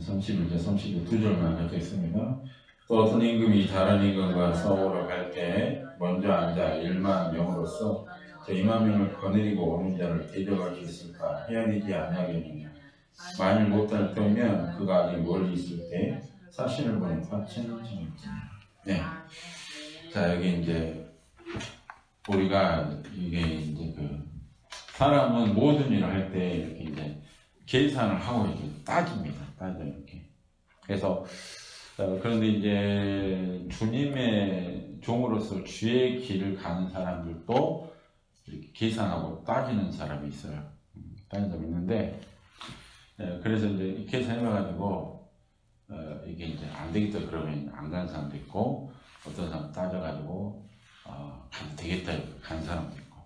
31절, 32절 두 절만 적혀 있습니다. 또 어떤 임금이 다른 임금과 싸우러 갈 때 먼저 앉아 1만 명으로서 저 2만 명을 거느리고 오는 자를 대적할 수 있을까? 헤아리지 아니하겠느냐. 만일 못할 때면 그가 아직 멀리 있을 때 사신을 보는 화친을 정했지니라. 네. 자, 여기 이제 우리가 이게 이제 사람은 모든 일을 할 때 이렇게 이제 계산을 하고 이렇게 따집니다. 이렇게. 그래서 그런데 이제 주님의 종으로서 주의 길을 가는 사람들도 이렇게 계산하고 따지는 사람이 있어요. 따지는 사람이 있는데, 그래서 이제 계산해가지고 이게 이제 안 되겠다 그러면 안 가는 사람도 있고, 어떤 사람 따져가지고 가도 되겠다 가는 사람도 있고.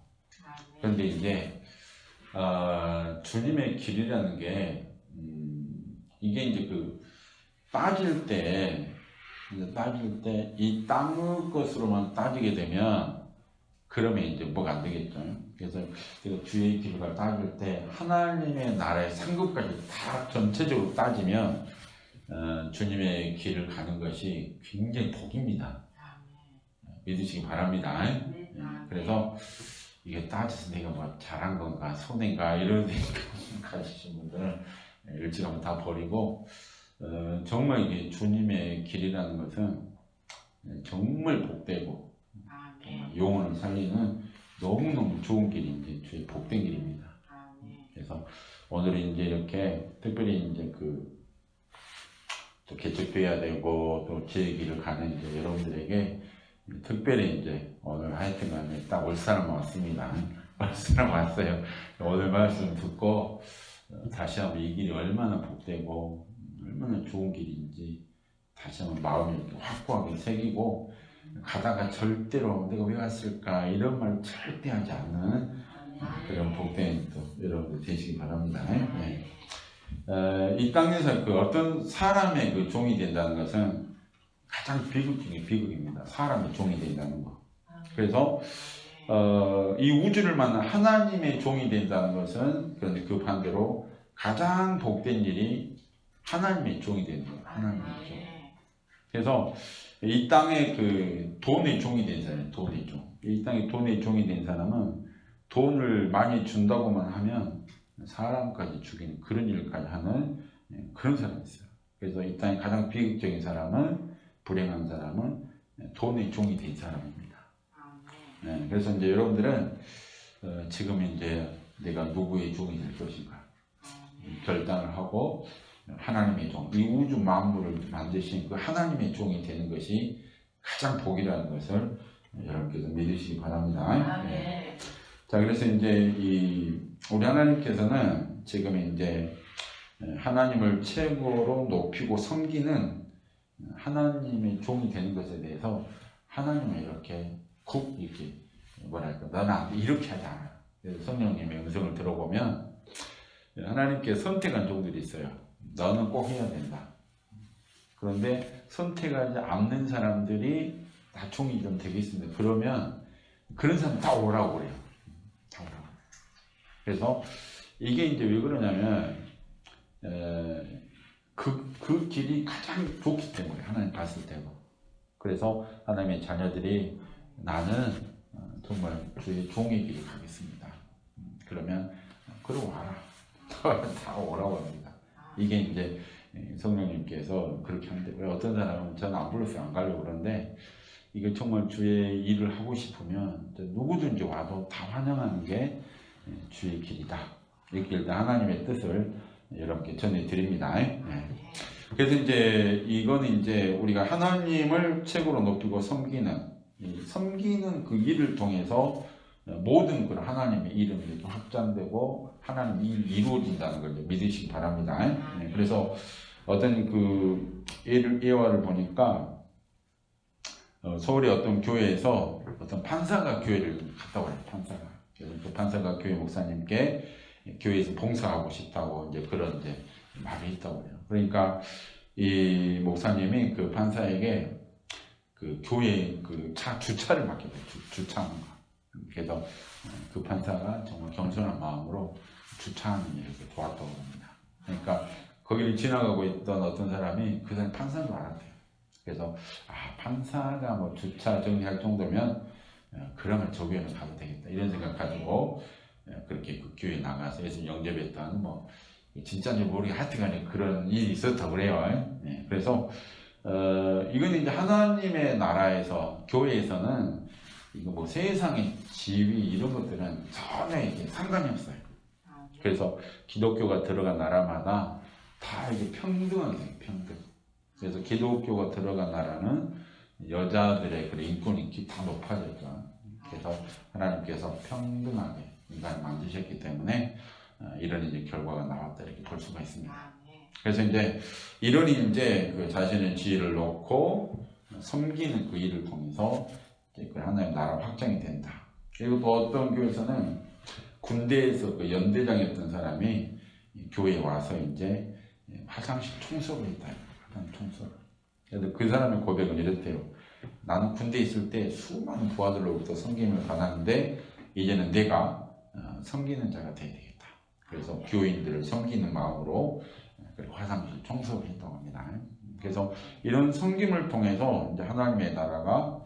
그런데 이제 주님의 길이라는 게 이게 이제 따질 때 이 땅의 것으로만 따지게 되면 그러면 이제 뭐가 안 되겠죠. 그래서 주의 길을 따질 때 하나님의 나라의 상급까지 다 전체적으로 따지면 주님의 길을 가는 것이 굉장히 복입니다. 믿으시기 바랍니다. 그래서 이게 따져서 내가 뭐 잘한 건가 손해인가 이런 생각 가지신 분들은 일찍 한번 다 버리고 정말 이게 주님의 길이라는 것은 정말 복되고 영혼을 살리는 너무너무 좋은 길이 이제 주의 복된 길입니다. 그래서 오늘은 이제 이렇게 특별히 이제 또 개척돼야 되고 또 제 길을 가는 이제 여러분들에게 특별히 이제 오늘 하여튼간에 딱 올 사람 왔습니다. 올 사람 왔어요. 오늘 말씀 듣고 다시 한번 이 길이 얼마나 복되고 얼마나 좋은 길인지 다시 한번 마음에 이렇게 확고하게 새기고 가다가 절대로 내가 왜 왔을까 이런 말 절대 하지 않는 그런 복된 또 여러분들 되시기 바랍니다. 네. 이 땅에서 어떤 사람의 종이 된다는 것은 가장 비극 중에 비극입니다. 사람의 종이 된다는 거. 그래서 이 우주를 만난 하나님의 종이 된다는 것은 그런데 그 반대로 가장 복된 일이 하나님의 종이 되는 거예요. 하나님의 종. 그래서 이 땅에 돈의 종이 된 사람, 돈의 종. 이 땅에 돈의 종이 된 사람은 돈을 많이 준다고만 하면 사람까지 죽이는 그런 일까지 하는 그런 사람이 있어요. 그래서 이 땅에 가장 비극적인 사람은 불행한 사람은 돈의 종이 된 사람입니다. 그래서 이제 여러분들은 지금 이제 내가 누구의 종이 될 것인가 결단을 하고 하나님의 종, 이 우주 만물을 만드신 그 하나님의 종이 되는 것이 가장 복이라는 것을 여러분께서 믿으시기 바랍니다. 자, 그래서 이제 우리 하나님께서는 지금 이제 하나님을 최고로 높이고 섬기는 하나님의 종이 되는 것에 대해서 하나님은 이렇게 너는 안 돼. 이렇게 하지 않아요. 그래서 성령님의 음성을 들어보면 하나님께 선택한 종들이 있어요. 너는 꼭 해야 된다. 그런데 선택하지 않는 사람들이 다 종이 좀 되겠습니다. 그러면 그런 사람 다 오라고 그래요. 다 오라고. 그래서 이게 이제 왜 그러냐면 그 길이 가장 좋기 때문에 하나님 봤을 때도. 그래서 하나님의 자녀들이 나는 정말 주의 종의 길을 가겠습니다. 그러면 그러고 와라. 다 오라고 합니다. 이게 이제 성령님께서 그렇게 하는데 왜 어떤 사람은 저는 안 불러서 안 가려고 그러는데 이게 정말 주의 일을 하고 싶으면 누구든지 와도 다 환영하는 게 주의 길이다. 이렇게 하나님의 뜻을 여러분께 전해드립니다. 그래서 이제 이거는 이제 우리가 하나님을 최고로 높이고 섬기는 그 일을 통해서 모든 그런 하나님의 이름이 이렇게 확장되고 하나님 일이 이루어진다는 걸 믿으시기 바랍니다. 그래서 어떤 예화를 보니까 서울의 어떤 교회에서 어떤 판사가 교회를 갔다 와요. 그래서 그 판사가 교회 목사님께 교회에서 봉사하고 싶다고 이제 그런 이제 말을 했다고 해요. 그러니까 이 목사님이 그 판사에게 그 교회 차 주차를 맡겨요. 주차하는 거. 그래서 그 판사가 정말 겸손한 마음으로 주차하는 일을 도왔다고 합니다. 그러니까 거기를 지나가고 있던 어떤 사람이 그 사람이 판사인 줄 알았대요. 그래서 판사가 뭐 주차 정리할 정도면 그러면 저 교회는 가도 되겠다 이런 생각 가지고 그렇게 그 교회에 나가서 예수님 영접했던 뭐 진짜인지 모르게 하여튼간에 그런 일이 있었다고 그래요. 그래서 이건 이제 하나님의 나라에서 교회에서는 이거 뭐 세상의 지위 이런 것들은 전혀 이게 상관이 없어요. 그래서 기독교가 들어간 나라마다 다 이게 평등하게 평등. 그래서 기독교가 들어간 나라는 여자들의 그 인권이 다 높아졌죠. 그래서 하나님께서 평등하게 인간을 만드셨기 때문에 이런 이제 결과가 나왔다 이렇게 볼 수가 있습니다. 그래서 이제 이런 이제 그 자신의 지위를 놓고 섬기는 그 일을 통해서 이제 그 하나님 나라 확장이 된다. 그리고 또 어떤 교회에서는 군대에서 그 연대장이었던 사람이 교회에 와서 이제 화장실 청소를 했다. 화장실 청소를. 그래서 그 사람의 고백은 이랬대요. 나는 군대에 있을 때 수많은 부하들로부터 섬김을 받았는데 이제는 내가 섬기는 자가 되어야 되겠다. 그래서 교인들을 섬기는 마음으로 화장실 청소를 했다고 합니다. 그래서 이런 섬김을 통해서 이제 하나님의 나라가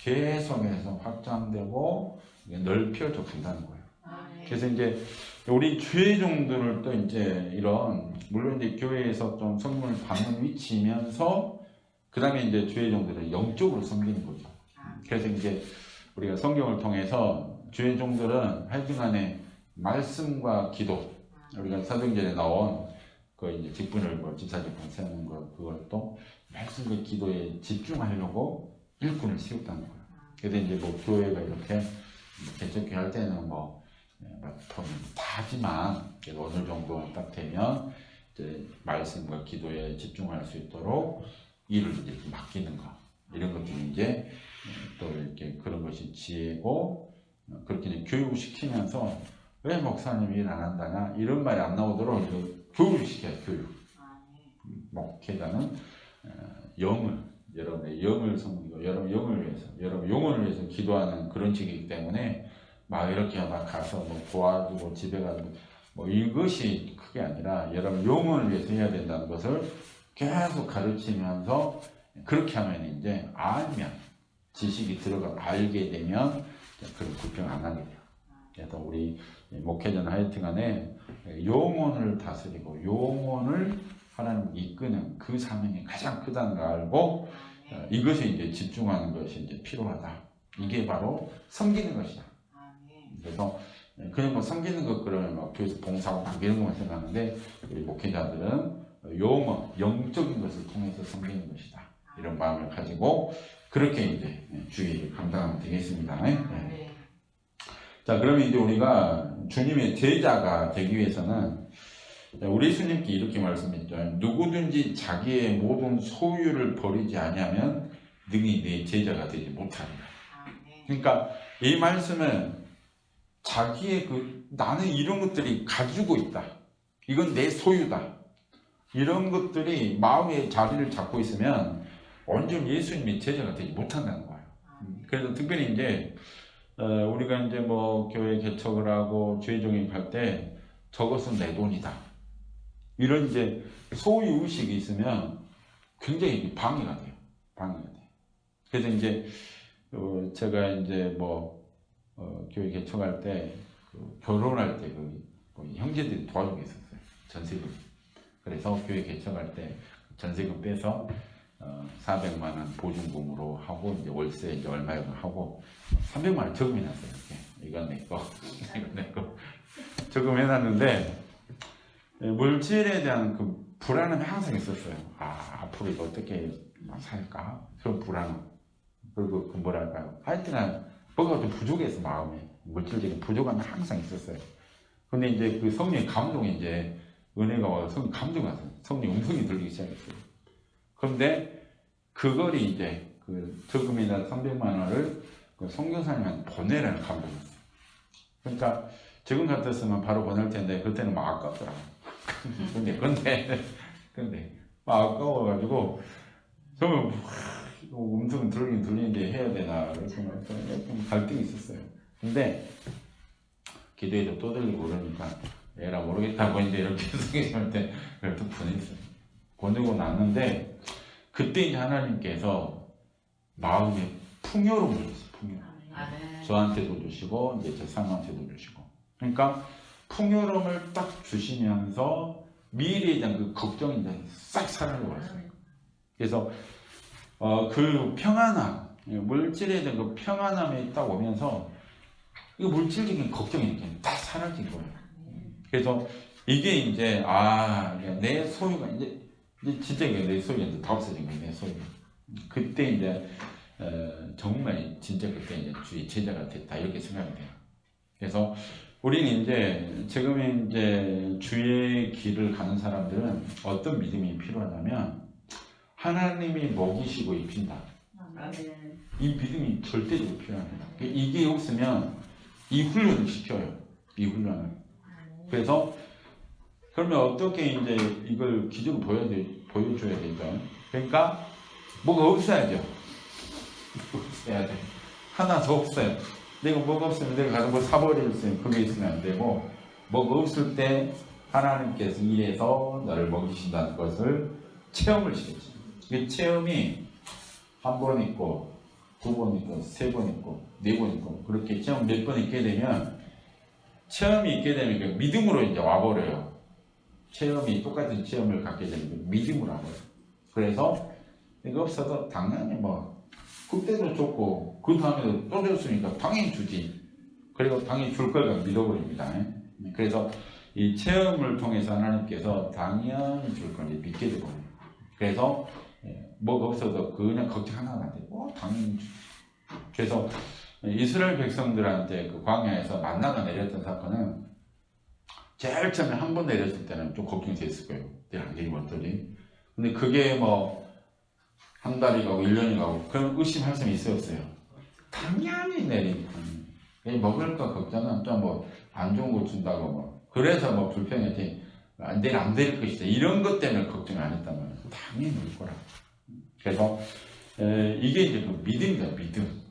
계속해서 확장되고 넓혀져 간다는 거예요. 그래서 이제 우리 주의종들을 또 이제 이런 물론 이제 교회에서 좀 섬김을 받는 위치이면서 그 다음에 이제 주의종들을 영적으로 섬기는 거죠. 그래서 이제 우리가 성경을 통해서 주의종들은 하여튼간에 말씀과 기도 우리가 사도행전에 나온 그 이제 직분을 뭐 집사 직분 세우는 거 그걸 또 말씀과 기도에 집중하려고 일꾼을 세웠다는 거예요. 그래서 이제 뭐 교회가 이렇게 개척교회 할 때는 뭐 다지만 어느 정도 딱 되면 이제 말씀과 기도에 집중할 수 있도록 일을 이제 맡기는 거 이런 것들이 이제 또 이렇게 그런 것이 지혜고 그렇게 이제 교육시키면서 왜 목사님이 일 안 한다냐 이런 말이 안 나오도록 교육을 시켜요. 교육. 목회자는 여러분의 영을 섬기고 여러분 영을 위해서 여러분 영혼을 위해서 기도하는 그런 직이기 때문에 막 이렇게 막 가서 뭐 도와주고 집에 가서 뭐 이것이 크게 아니라 여러분 영혼을 위해서 해야 된다는 것을 계속 가르치면서 그렇게 하면 이제 알면 지식이 들어가 알게 되면 그런 불평 안 하게 돼요. 그래서 우리 목회자는 하여튼간에 영혼을 다스리고 영혼을 하나님 이끄는 그 사명이 가장 크다는 걸 알고 이것에 이제 집중하는 것이 이제 필요하다. 이게 바로 섬기는 것이다. 그래서 그냥 뭐 섬기는 것 그러면 막 교회에서 봉사하고 막 이런 것만 생각하는데 우리 목회자들은 영혼, 영적인 것을 통해서 섬기는 것이다. 이런 마음을 가지고 그렇게 이제 주의를 감당하면 되겠습니다. 네. 자, 그러면 이제 우리가 주님의 제자가 되기 위해서는 우리 예수님께 이렇게 말씀했죠. 누구든지 자기의 모든 소유를 버리지 아니하면 능히 내 제자가 되지 못하리라. 그러니까 이 말씀은 자기의 나는 이런 것들이 가지고 있다. 이건 내 소유다. 이런 것들이 마음의 자리를 잡고 있으면 완전 예수님의 제자가 되지 못한다는 거예요. 그래서 특별히 이제 우리가 이제 뭐 교회 개척을 하고 주의종이 갈 때 저것은 내 돈이다. 이런 이제 소유 의식이 있으면 굉장히 방해가 돼요. 방해가 돼요. 그래서 이제 제가 이제 뭐 교회 개척할 때 결혼할 때 형제들이 도와주고 있었어요. 전세금. 그래서 교회 개척할 때 전세금 빼서 400만 원 보증금으로 하고 이제 월세 이제 얼마였나 하고 300만 원 저금해놨어요. 이렇게 이건 내 거, 이건 내 거 저금해놨는데 물질에 대한 그 불안함이 항상 있었어요. 앞으로 이거 어떻게 살까? 그런 불안함. 그리고 그 뭐랄까요? 하여튼간 뭐가 좀 부족해서 마음에 물질적인 부족함이 항상 있었어요. 근데 이제 그 성령의 감동이 이제 은혜가 와서 성령 감동이 왔어요. 성령 음성이 들리기 시작했어요. 그런데 그걸 이제 그 저금이나 300만 원을 그 선교사님한테 보내라는 감동이었어요. 그러니까 지금 같았으면 바로 보낼 텐데 그때는 막 아깝더라고요. 근데 막 아까워가지고 저는 음성은 들리긴 들리는데 해야 되나 이렇게 좀 갈등이 있었어요. 근데 기도해도 또 들리고 그러니까 에라 모르겠다고 이제 이렇게 성경할 때 그래도 보냈어요. 보내고 났는데 그때 이제 하나님께서 마음에 풍요로움을 줬어요. 풍요. 저한테도 주시고 이제 제 상한테도 주시고. 그러니까 풍요로움을 딱 주시면서 미래에 대한 그 걱정이 이제 싹 사라져 버렸어요. 그래서 그 평안함, 물질에 대한 그 평안함이 딱 오면서 이 물질적인 걱정이 이제 다 사라진 거예요. 그래서 이게 이제 내 소유가 이제 진짜 내 소유가 이제 다 없어진 거예요. 내 소유. 그때 이제 정말 진짜 그때 이제 주의 제자가 됐다 이렇게 생각이 돼요. 그래서 우리는 이제 지금 이제 주의 길을 가는 사람들은 어떤 믿음이 필요하냐면 하나님이 먹이시고 입힌다. 이 믿음이 절대적으로 필요합니다. 이게 없으면 이 훈련을 시켜요. 이 훈련을. 그래서 그러면 어떻게 이제 이걸 기적으로 보여줘야 되죠. 그러니까 뭐가 없어야죠. 없어야 돼. 하나도 없어요. 내가 뭐가 없으면 내가 가서 뭐 사버릴 수 있으면 그게 있으면 안 되고 뭐가 없을 때 하나님께서 이래서 너를 먹이신다는 것을 체험을 시켰지. 그 체험이 한 번 있고 두 번 있고 세 번 있고 네 번 있고 그렇게 체험 몇 번 있게 되면 체험이 있게 되면 그 믿음으로 이제 와버려요. 체험이 똑같은 체험을 갖게 되면 믿음으로 와버려요. 그래서 이거 없어도 당연히 뭐 그때도 줬고 그 다음에도 또 줬으니까 당연히 주지. 그리고 당연히 줄 걸 믿어버립니다. 그래서 이 체험을 통해서 하나님께서 당연히 줄 걸 믿게 되거든요. 그래서 뭐가 없어도 그냥 걱정 하나도 안 되고 당연히 주지. 그래서 이스라엘 백성들한테 그 광야에서 만나가 내렸던 사건은 제일 처음에 한 번 내렸을 때는 좀 걱정이 됐을 거예요. 내가 안 내리면 어떠지? 근데 그게 뭐 한 달이 가고 1년이 가고 그런 의심할 수는 있었어요. 당연히 내리니까 먹을 거 걱정은 좀 뭐 안 좋은 거 준다고 뭐 그래서 뭐 불평했지 내일 안 될 것이다 이런 것 때문에 걱정 안 했단 말이에요. 당연히 올 거라. 그래서 이게 이제 그 믿음이다. 믿음.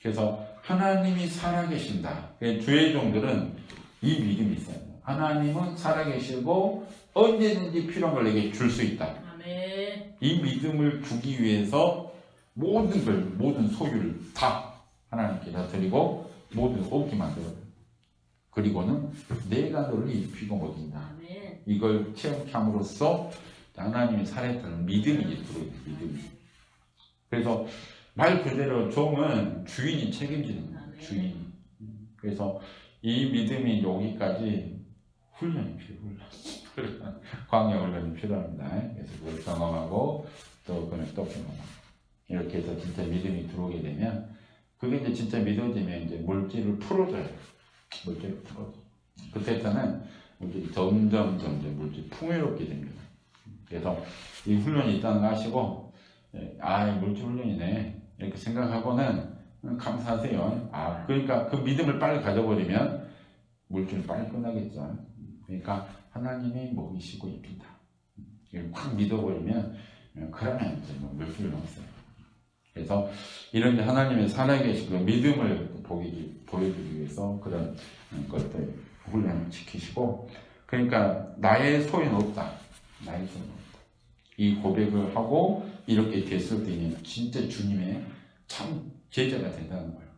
그래서 하나님이 살아계신다. 주의 종들은 이 믿음이 있어요. 하나님은 살아계시고 언제든지 필요한 걸 내게 줄 수 있다. 이 믿음을 주기 위해서 모든 소유를 다 하나님께 다 드리고 모든 얻게 만들어요. 그리고는 내가 너를 입히고 먹인다. 이걸 체험함으로써 하나님이 살아있다는 믿음이 들어요. 믿음이. 그래서 말 그대로 종은 주인이 책임지는 거예요. 주인이. 그래서 이 믿음이 여기까지 훈련이 필요해요. 광야 훈련이 필요합니다. 그래서 그걸 경험하고 또 경험하고 이렇게 해서 진짜 믿음이 들어오게 되면 그게 이제 진짜 믿어지면 이제 물질을 풀어줘요. 물질을 풀어줘. 그때부터는 물질이 점점 물질이 풍요롭게 됩니다. 그래서 이 훈련이 있다는 거 아시고 물질 훈련이네 이렇게 생각하고는 감사하세요. 그러니까 그 믿음을 빨리 가져버리면 물질은 빨리 끝나겠죠. 그러니까 하나님이 먹이시고 입힌다. 이걸 확 믿어버리면 그러면 이제 물질은 없어요. 그래서 이런 하나님의 살아계시고 믿음을 보여주기 위해서 그런 것들 훈련을 지키시고 그러니까 나의 소유는 없다. 나의 소유는 없다. 이 고백을 하고 이렇게 됐을 때는 진짜 주님의 참 제자가 된다는 거예요.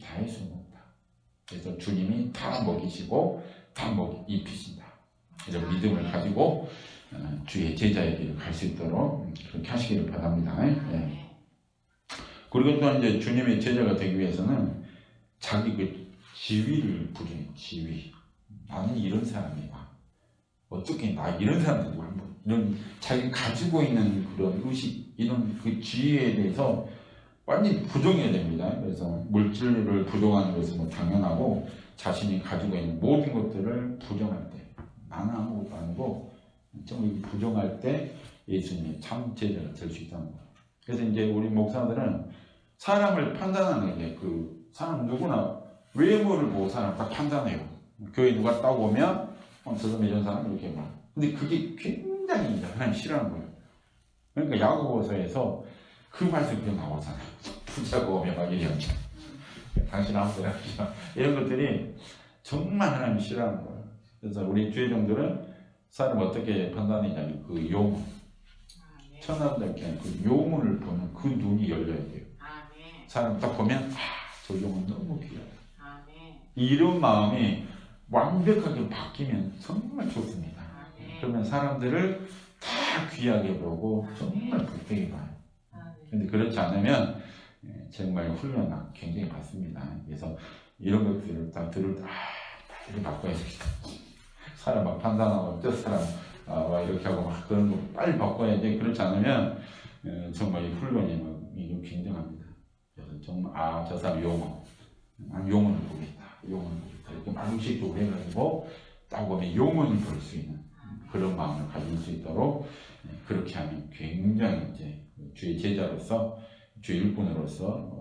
나의 소유는 없다. 그래서 주님이 다 먹이시고 다 입히신다. 그래서 믿음을 가지고 주의 제자의 길을 갈 수 있도록 그렇게 하시기를 바랍니다. 네. 그리고 또 이제 주님의 제자가 되기 위해서는 자기 그 지위를 부정해. 지위. 나는 이런 사람이야. 어떻게 나 이런 사람들 이런 자기 가지고 있는 그런 의식 이런 그 지위에 대해서 완전히 부정해야 됩니다. 그래서 물질을 부정하는 것은 뭐 당연하고 자신이 가지고 있는 모든 것들을 부정할 때 나는 아무것도 아니고 좀 부정할 때 예수님이 참 제자가 될 수 있다는 거예요. 그래서 이제 우리 목사들은 사람을 판단하는 게 그 사람 누구나 외모를 보고 사람 딱 판단해요. 교회 누가 딱 오면 저 사람 이런 사람 이렇게 막. 근데 그게 굉장히 하나님 싫어하는 거예요. 그러니까 야고보서에서 그 말씀이 그냥 나오잖아요. 부자가 오면 막 이런 당신 아무데나 이런 것들이 정말 하나님 싫어하는 거예요. 그래서 우리 주의종들은 사람 어떻게 판단하냐면 그 용문, 천하들께 그 용문을 보면 그 눈이 열려야 돼요. 사람 딱 보면 저 용문 너무 귀하다. 이런 마음이 완벽하게 바뀌면 정말 좋습니다. 그러면 사람들을 다 귀하게 보고 정말 불쌍히 봐요. 근데 그렇지 않으면 정말 훈련을 굉장히 받습니다. 그래서 이런 것들을 딱 들을 때 빨리 바꿔야 됩니다. 사람 막 판단하고 저 사람 막 이렇게 하고 막 그런 거 빨리 바꿔야 돼. 그렇지 않으면 정말 이 훈련이 막 굉장합니다. 그래서 정말 저 사람 용언을 보겠다. 용언을 보겠다. 이렇게 막 의식적으로 해가지고 딱 보면 용언을 볼 수 있는 그런 마음을 가질 수 있도록 그렇게 하면 굉장히 이제 주의 제자로서 주의 일꾼으로서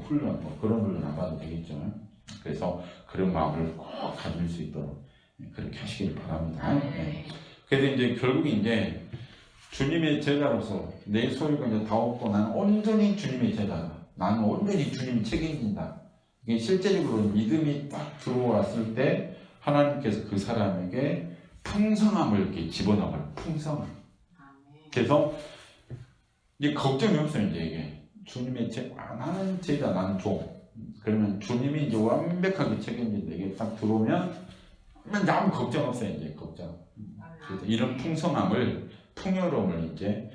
훈련 그런 훈련 안 봐도 되겠죠. 그래서 그런 마음을 꼭 가질 수 있도록 그렇게 하시길 바랍니다. 네. 그래서 이제 결국 이제 주님의 제자로서 내 소유가 이제 다 없고 나는 온전히 주님의 제자다. 나는 온전히 주님이 책임진다. 이게 실제적으로 믿음이 딱 들어왔을 때 하나님께서 그 사람에게 풍성함을 이렇게 집어넣어요. 풍성함. 그래서 이제 걱정이 없어요. 이제 이게 주님의 나는 제자, 나는 종. 그러면 주님이 이제 완벽하게 책임진다. 이게 딱 들어오면 아무 걱정 없어요. 이제 걱정. 그래서 이런 풍성함을 풍요로움을 이제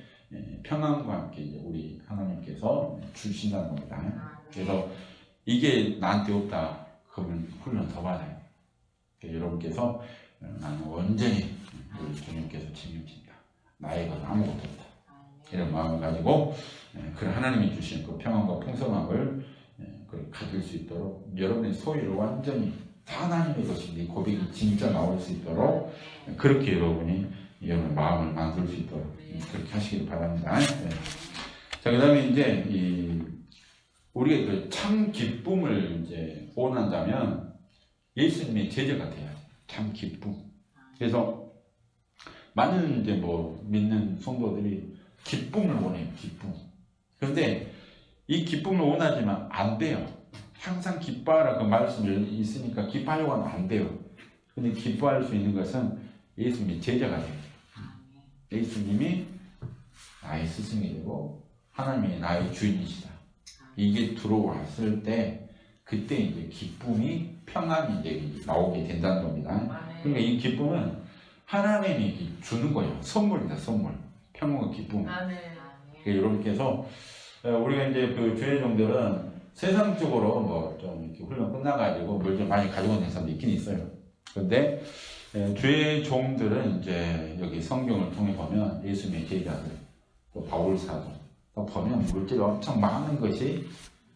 평안과 함께 이제 우리 하나님께서 주신다는 겁니다. 그래서 이게 나한테 없다. 그러면 훈련 더 받아요. 여러분께서 나는 온전히 우리 주님께서 책임진다. 나의 것 아무것도 없다. 이런 마음을 가지고 그 하나님이 주신 그 평안과 풍성함을 가질 수 있도록 여러분의 소유를 완전히 다 하나님의 것인데 고백이 진짜 나올 수 있도록 그렇게 여러분이 여러분 마음을 만들 수 있도록 그렇게 하시길 바랍니다. 네. 자, 그 다음에 이제 우리가 그 참 기쁨을 이제 원한다면 예수님의 제자가 돼야 돼. 참 기쁨. 그래서 많은 이제 믿는 성도들이 기쁨을 원해요. 기쁨. 그런데 이 기쁨을 원하지만 안 돼요. 항상 기뻐하라 그 말씀이 있으니까 기뻐하려고 하면 안 돼요. 근데 기뻐할 수 있는 것은 예수님의 제자가 돼요. 예수님이 나의 스승이 되고 하나님이 나의 주인이시다. 이게 들어왔을 때 그때 이제 기쁨이 평안이 이제 나오게 된다는 겁니다. 그러니까 이 기쁨은 하나님이 주는 거예요. 선물이다, 선물. 평안과 기쁨. 여러분께서 우리가 이제 그 주의종들은 세상적으로 좀 이렇게 훈련 끝나가지고 뭘 좀 많이 가지고 있는 사람도 있긴 있어요. 그런데 주의종들은 이제 여기 성경을 통해 보면 예수님의 제자들, 또 바울 사도, 또 보면 물질이 엄청 많은 것이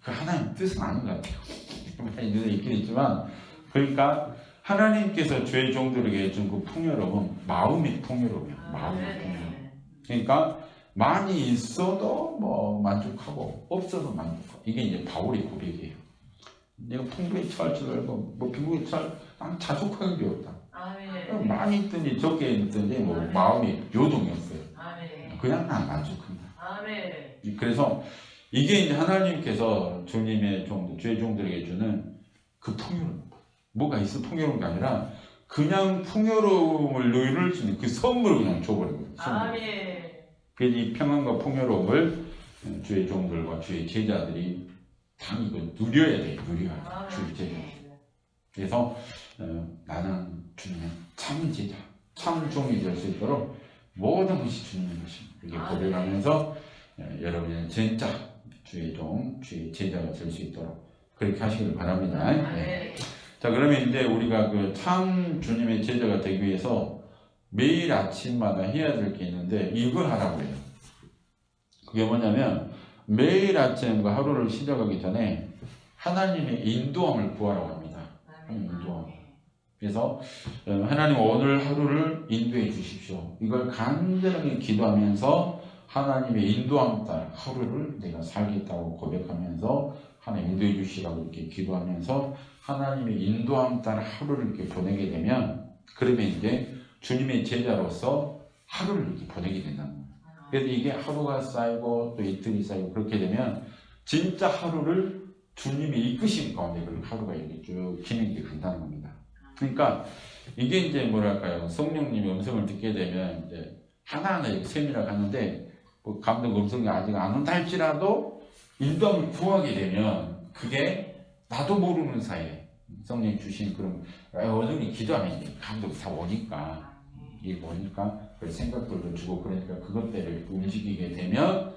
그 하나님 뜻은 아닌 것 같아요. 많이 눈에 있긴 있지만, 그러니까 하나님께서 주의종들에게 준 그 풍요로움은 마음의 풍요로움이에요. 마음의 풍요로움. 그러니까 많이 있어도 만족하고 없어도 만족하고 이게 이제 바울의 고백이에요. 내가 풍부에 처할 줄 알고 빈부에 처할 난 자족하는 게 없다. 많이 있든지 적게 있든지 마음이 요동이 없어요. 그냥 난 만족한다. 그래서 이게 이제 하나님께서 주님의 종들, 주의 종들에게 주는 그 풍요로움. 뭐가 있어 풍요로운 게 아니라 그냥 풍요로움을 누릴 수 있는 그 선물을 그냥 줘버리는 거예요. 그래서 이 평안과 풍요로움을 주의 종들과 주의 제자들이 다 이거 누려야 돼요. 누려야 돼요. 주의 제자. 그래서 나는 주님의 참 제자, 참 종이 될 수 있도록 모든 것이 주님의 것입니다. 이렇게 고백하면서 여러분의 진짜 주의 종, 주의 제자가 될 수 있도록 그렇게 하시길 바랍니다. 네. 자, 그러면 이제 우리가 그 참 주님의 제자가 되기 위해서 매일 아침마다 해야 될 게 있는데 이걸 하라고 해요. 그게 뭐냐면 매일 아침과 하루를 시작하기 전에 하나님의 인도함을 구하라고 합니다. 인도함. 그래서 하나님 오늘 하루를 인도해 주십시오. 이걸 간절하게 기도하면서 하나님의 인도함 따라 하루를 내가 살겠다고 고백하면서 하나님 인도해 주시라고 이렇게 기도하면서 하나님의 인도함 따라 하루를 이렇게 보내게 되면 그러면 이제 주님의 제자로서 하루를 이렇게 보내게 된다는 거예요. 그래서 이게 하루가 쌓이고 또 이틀이 쌓이고 그렇게 되면 진짜 하루를 주님의 이끄심 가운데 그 하루가 이렇게 쭉 진행이 된다는 겁니다. 그러니까 이게 이제 뭐랄까요, 성령님의 음성을 듣게 되면 이제 하나하나 이렇게 세밀하게 하는데 뭐 감독 음성이 아직 안 온다 할지라도 인도함을 구하게 되면 그게 나도 모르는 사이에 성령이 주신 그런 어른이 기도하면 이제 감독이 다 오니까 이게 오니까 그 생각들도 주고 그러니까 그것대로 이렇게 움직이게 되면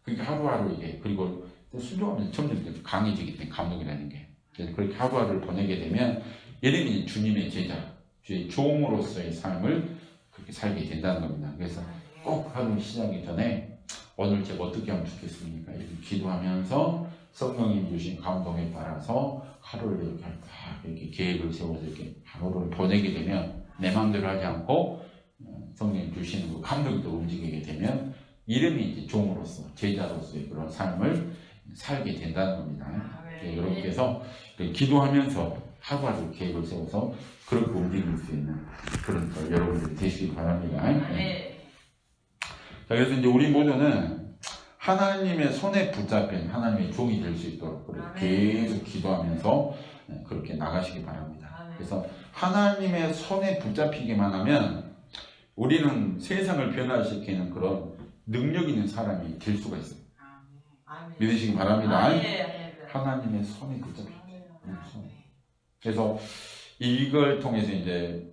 그게 하루하루 이게 그리고 순종하면 점점 강해지게 된 감독이라는 게 그래서 그렇게 하루하루를 보내게 되면 이름이 주님의 제자, 주의 종으로서의 삶을 그렇게 살게 된다는 겁니다. 그래서 꼭 하루 시작하기 전에 오늘 제가 어떻게 하면 좋겠습니까? 이렇게 기도하면서 성령님 주신 감동에 따라서 하루를 이렇게 딱 이렇게 계획을 세워서 이렇게 하루를 보내게 되면 내 마음대로 하지 않고 성령님 주시는 그 감동이 또 움직이게 되면 이름이 이제 종으로서 제자로서의 그런 삶을 살게 된다는 겁니다. 이렇게 해서 기도하면서 하루하루 계획을 세워서 그렇게 움직일 수 있는 그런 여러분들이 되시기 바랍니다. 네. 자, 그래서 이제 우리 모두는 하나님의 손에 붙잡힌 하나님의 종이 될 수 있도록 계속 기도하면서 그렇게 나가시기 바랍니다. 그래서 하나님의 손에 붙잡히기만 하면 우리는 세상을 변화시키는 그런 능력 있는 사람이 될 수가 있어요. 믿으시기 바랍니다. 하나님의 손에 붙잡히기. 그래서 이걸 통해서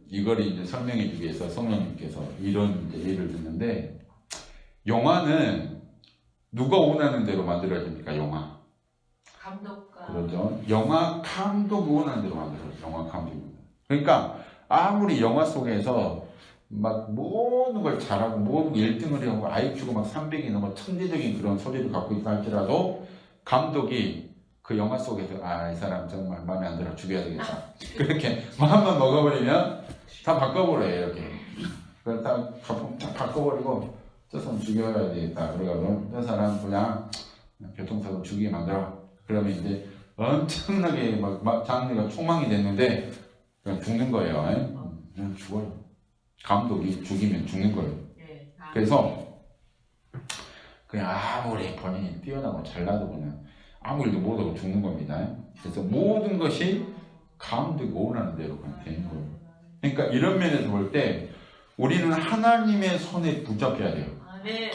이걸 설명해 주기 위해서 성령님께서 이런 예를 듣는데, 영화는 누가 원하는 대로 만들어집니까? 영화. 감독가. 그렇죠. 영화 감독이 원하는 대로 만들어요. 영화 감독이. 그러니까 아무리 영화 속에서 막 모든 걸 잘하고 모든 걸 1등을 하고 IQ가 막 300이 넘어 천재적인 그런 소리를 갖고 있다 할지라도 감독이 그 영화 속에서 이 사람 정말 마음에 안 들어 죽여야 되겠다. 그렇게 마음만 먹어버리면 다 바꿔버려요. 이렇게. 그걸 다 바꿔버리고 저 사람 죽여야 되겠다. 그래가지고 저 사람 그냥 교통사고 죽이게 만들어. 그러면 이제 엄청나게 막 장르가 총망이 됐는데 그냥 죽는 거예요. 그냥 죽어요. 감독이 죽이면 죽는 거예요. 그래서 그냥 아무리 본인이 뛰어나고 잘나도 그냥 아무 일도 못하고 죽는 겁니다. 그래서 모든 것이 감독이 원하는 대로 그냥 되는 거예요. 그러니까 이런 면에서 볼 때 우리는 하나님의 손에 붙잡혀야 돼요.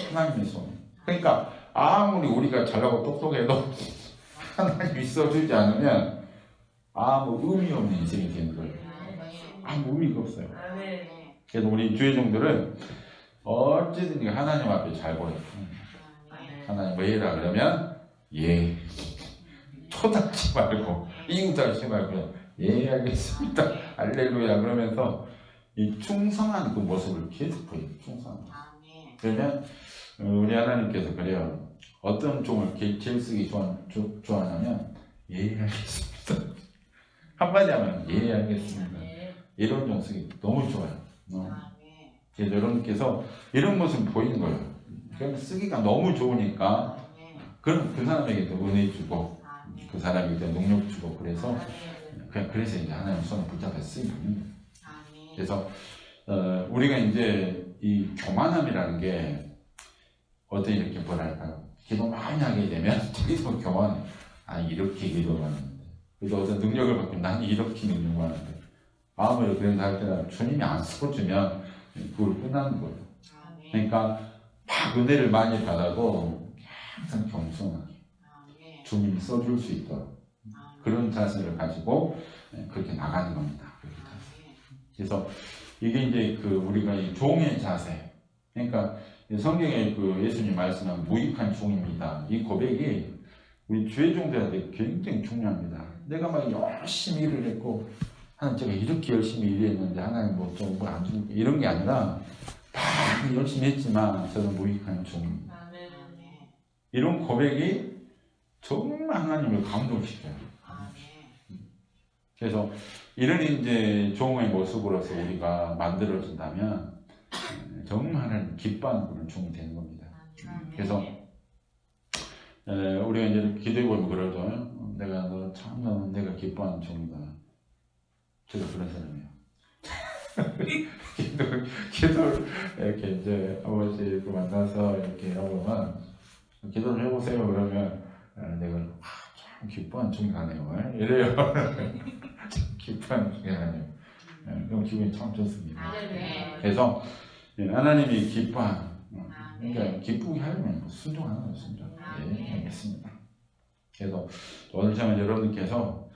하나님의 손에. 그러니까 아무리 우리가 잘나고 똑똑해도 하나님이 있어주지 않으면 아무 의미 없는 인생이 되는 거예요. 아무 의미가 없어요. 그래서 우리 주의종들은 어찌든지 하나님 앞에 잘 보여요. 하나님 뭐 해라 그러면 예. 토닥지 말고 이웃하지 말고 예 알겠습니다. 할렐루야 그러면서 이 충성한 그 모습을 계속 보여요. 충성한 모습. 그러면 우리 하나님께서 그래요. 어떤 종을 제일 쓰기 좋아하냐면 예 알겠습니다. 한마디 하면 예 알겠습니다. 이런 종 쓰기 너무 좋아요. 그래서 여러분께서 이런 모습 보이는 거예요. 그러면 쓰기가 너무 좋으니까 그럼 그 사람에게도 은혜 주고 그 사람에게도 능력 주고 그래서 이제 하나님 손을 붙잡아 쓰기 있는 거예요. 그래서 우리가 이제 이 교만함이라는 게 어떤 이렇게 뭐랄까 기도 많이 하게 되면 계속 교만해. 이렇게 기도를 하는데 그래서 어떤 능력을 받고 난 이렇게 능력을 하는데 아무리 그런 할 때는 주님이 안 쓰고주면 그걸 끝나는 거예요. 그러니까 막 은혜를 많이 받아도 항상 겸손하게 주님이 써줄 수 있도록 그런 자세를 가지고 그렇게 나가는 겁니다. 그래서 이게 이제 우리가 이 종의 자세. 그러니까 성경에 예수님 말씀한 무익한 종입니다. 이 고백이 우리 주의 종들한테 굉장히 중요합니다. 내가 막 열심히 일을 했고 하나님 제가 이렇게 열심히 일했는데 하나님 안 주니까 이런 게 아니라 다 열심히 했지만 저는 무익한 종입니다. 이런 고백이 정말 하나님을 감동시켜요. 그래서 이런 이제 종의 모습으로서 우리가 만들어진다면 정말 하나님 기뻐하는 그런 종이 되는 겁니다. 그래서 우리가 이제 기도해보면 그러죠. 너는 내가 기뻐하는 종이다. 저도 그런 사람이에요. 기도를 이렇게 이제 아버지 만나서 이렇게 하고만 기도를 해보세요. 그러면 내가 참 기뻐하는 종이 가네요. 이래요. 기뻐하는 종이 가네요. 그럼 기분이 참 좋습니다. 네. 그래서 하나님이 기뻐하는 그러니까 기쁘게 하려면 순종하는 거예요. 순종. 예, 알겠습니다. 그래서 오늘 처음에 여러분께서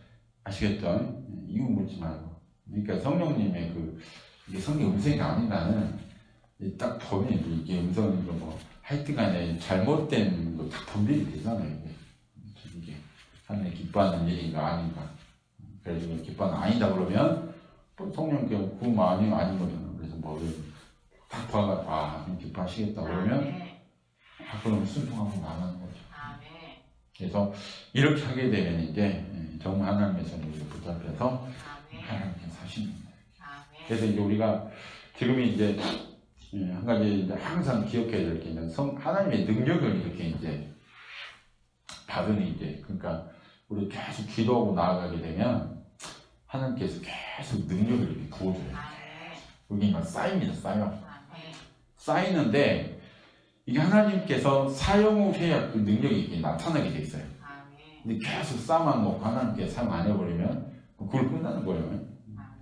아시겠죠? 이유 묻지 말고. 그러니까 성령님의 이게 성령 음성이 아닌가는 딱 보면 이게 음성이 뭐 하여튼간에 잘못된 거 다 분별이 되잖아요. 이게 하나님 기뻐하는 일인가 아닌가. 그래서 기뻐하는 아니다 그러면 또 성령께 구음 아닌 거잖아요. 그래서 딱 봐가 기뻐하시겠다 그러면 그럼 순종하고 나가는 거죠. 그래서 이렇게 하게 되면 이제 정말 하나님의 손에 붙잡혀서 하나님께 사시는 거예요. 그래서 이제 우리가 지금 이제 한 가지 이제 항상 기억해야 될 게 있는 하나님의 능력을 이렇게 이제 받으니 이제 그러니까 우리 계속 기도하고 나아가게 되면 하나님께서 계속 능력을 이렇게 부어줘요. 여기 막 쌓입니다. 쌓이는데 이게 하나님께서 사용을 해야 그 능력이 이렇게 나타나게 돼 있어요. 근데 계속 쌓아놓고 하나님께 사용 안 해버리면 그걸 끝나는 거예요.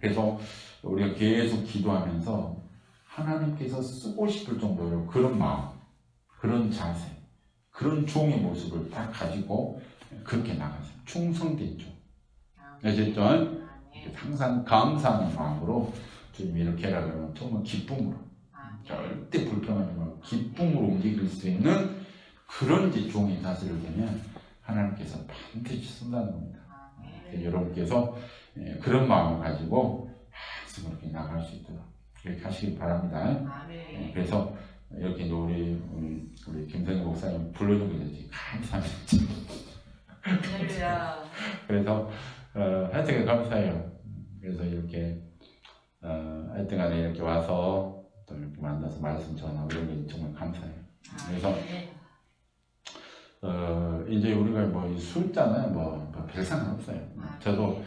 그래서 우리가 계속 기도하면서 하나님께서 쓰고 싶을 정도로 그런 마음, 그런 자세, 그런 종의 모습을 딱 가지고 그렇게 나가세요. 충성된 종. 아시겠죠? 항상 감사하는 마음으로 좀 이렇게 하라 그러면 정말 기쁨으로 절대 불평하지 말고 기쁨으로 움직일 수 있는 그런 이제 종이 다스릴 되면 하나님께서 반드시 쓴다는 겁니다. 여러분께서 그런 마음을 가지고 항상 그렇게 나갈 수 있도록 그렇게 하시길 바랍니다. 그래서 이렇게 우리 김성희 목사님 불러준 것이 감사합니다. 그래서 하여튼 감사해요. 그래서 이렇게 하여튼간에 이렇게 와서 또 이렇게 만나서 말씀 전하고 이런 게 정말 감사해요. 그래서 이제 우리가 뭐 숫자는 별 상관 없어요. 저도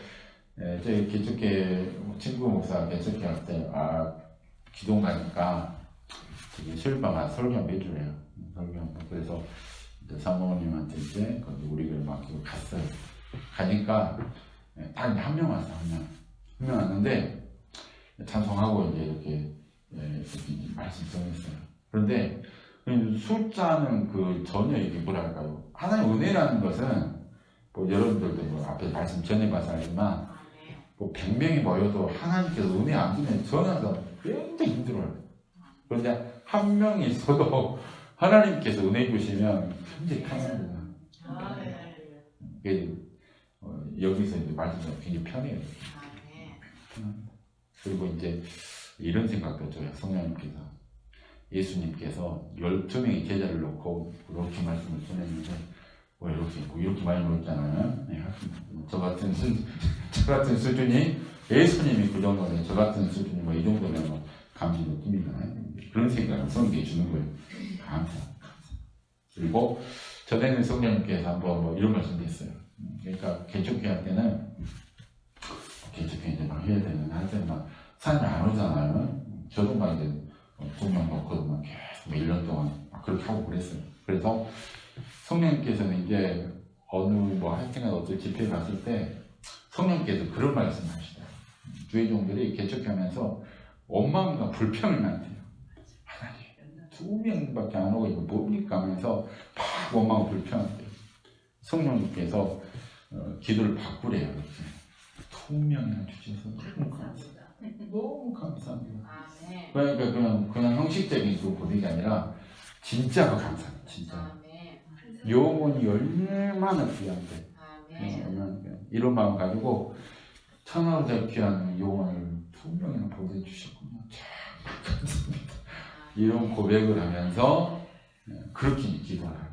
저희 개척회 친구 목사 개척회 할 때 기도 가니까 되게 실바가 설교 매주 해요. 그래서 이제 사모님한테 이제 거기 우리를 맡기고 갔어요. 가니까 딱 한 명 왔어. 한 명 왔는데 찬송하고 이제 이렇게 말씀 전했어요. 그런데 숫자는 전혀 이게 뭐랄까요? 하나의 은혜라는 것은 여러분들도 앞에 말씀 전해봐서 알지만 100명이 모여도 하나님께서 은혜 안 주면 전하다 굉장히 힘들어요. 그런데 한 명이 있어도 하나님께서 은혜 주시면 굉장히 편합니다. 여기서 이제 말씀이 굉장히 편해요. 그리고 이제 이런 생각도 줘요. 성령님께서 예수님께서 12명의 제자를 놓고 이렇게 말씀을 전했는데 이렇게 많이 놓았잖아요. 저 같은 수준이 예수님이 그 정도면 저 같은 수준이 이 정도면 감시 느낍니다. 그런 생각을 성경에 주는 거예요. 감사. 그리고 전에는 성령님께서 한번 이런 말씀도 했어요. 그러니까 개척회 할 때는 개척회 이제 막 해야 되는데 할 때는 막 사람이 안 오잖아요. 저도 막 이제 2명 놓고 막 계속 1년 동안 그렇게 하고 그랬어요. 그래서 성령님께서는 이제 하여튼간 어떤 집회에 갔을 때 성령님께서 그런 말씀을 하시더라고요. 주의 종들이 개척하면서 원망과 불평을 많대요. 하나님 2명밖에 안 오고 이거 뭡니까 하면서 막 원망과 불평한대요. 성령님께서 기도를 바꾸래요. 이렇게 2명이나 주셔서 너무 감사합니다. 그러니까 그냥 형식적인 그 고백이 아니라 진짜로 감사합니다. 진짜. 영혼이 얼마나 귀한데. 이런 마음 가지고 천하보다 귀한 영혼을 2명이나 보내주셨군요. 참 감사합니다. 이런 고백을 하면서 그렇게 기도하라.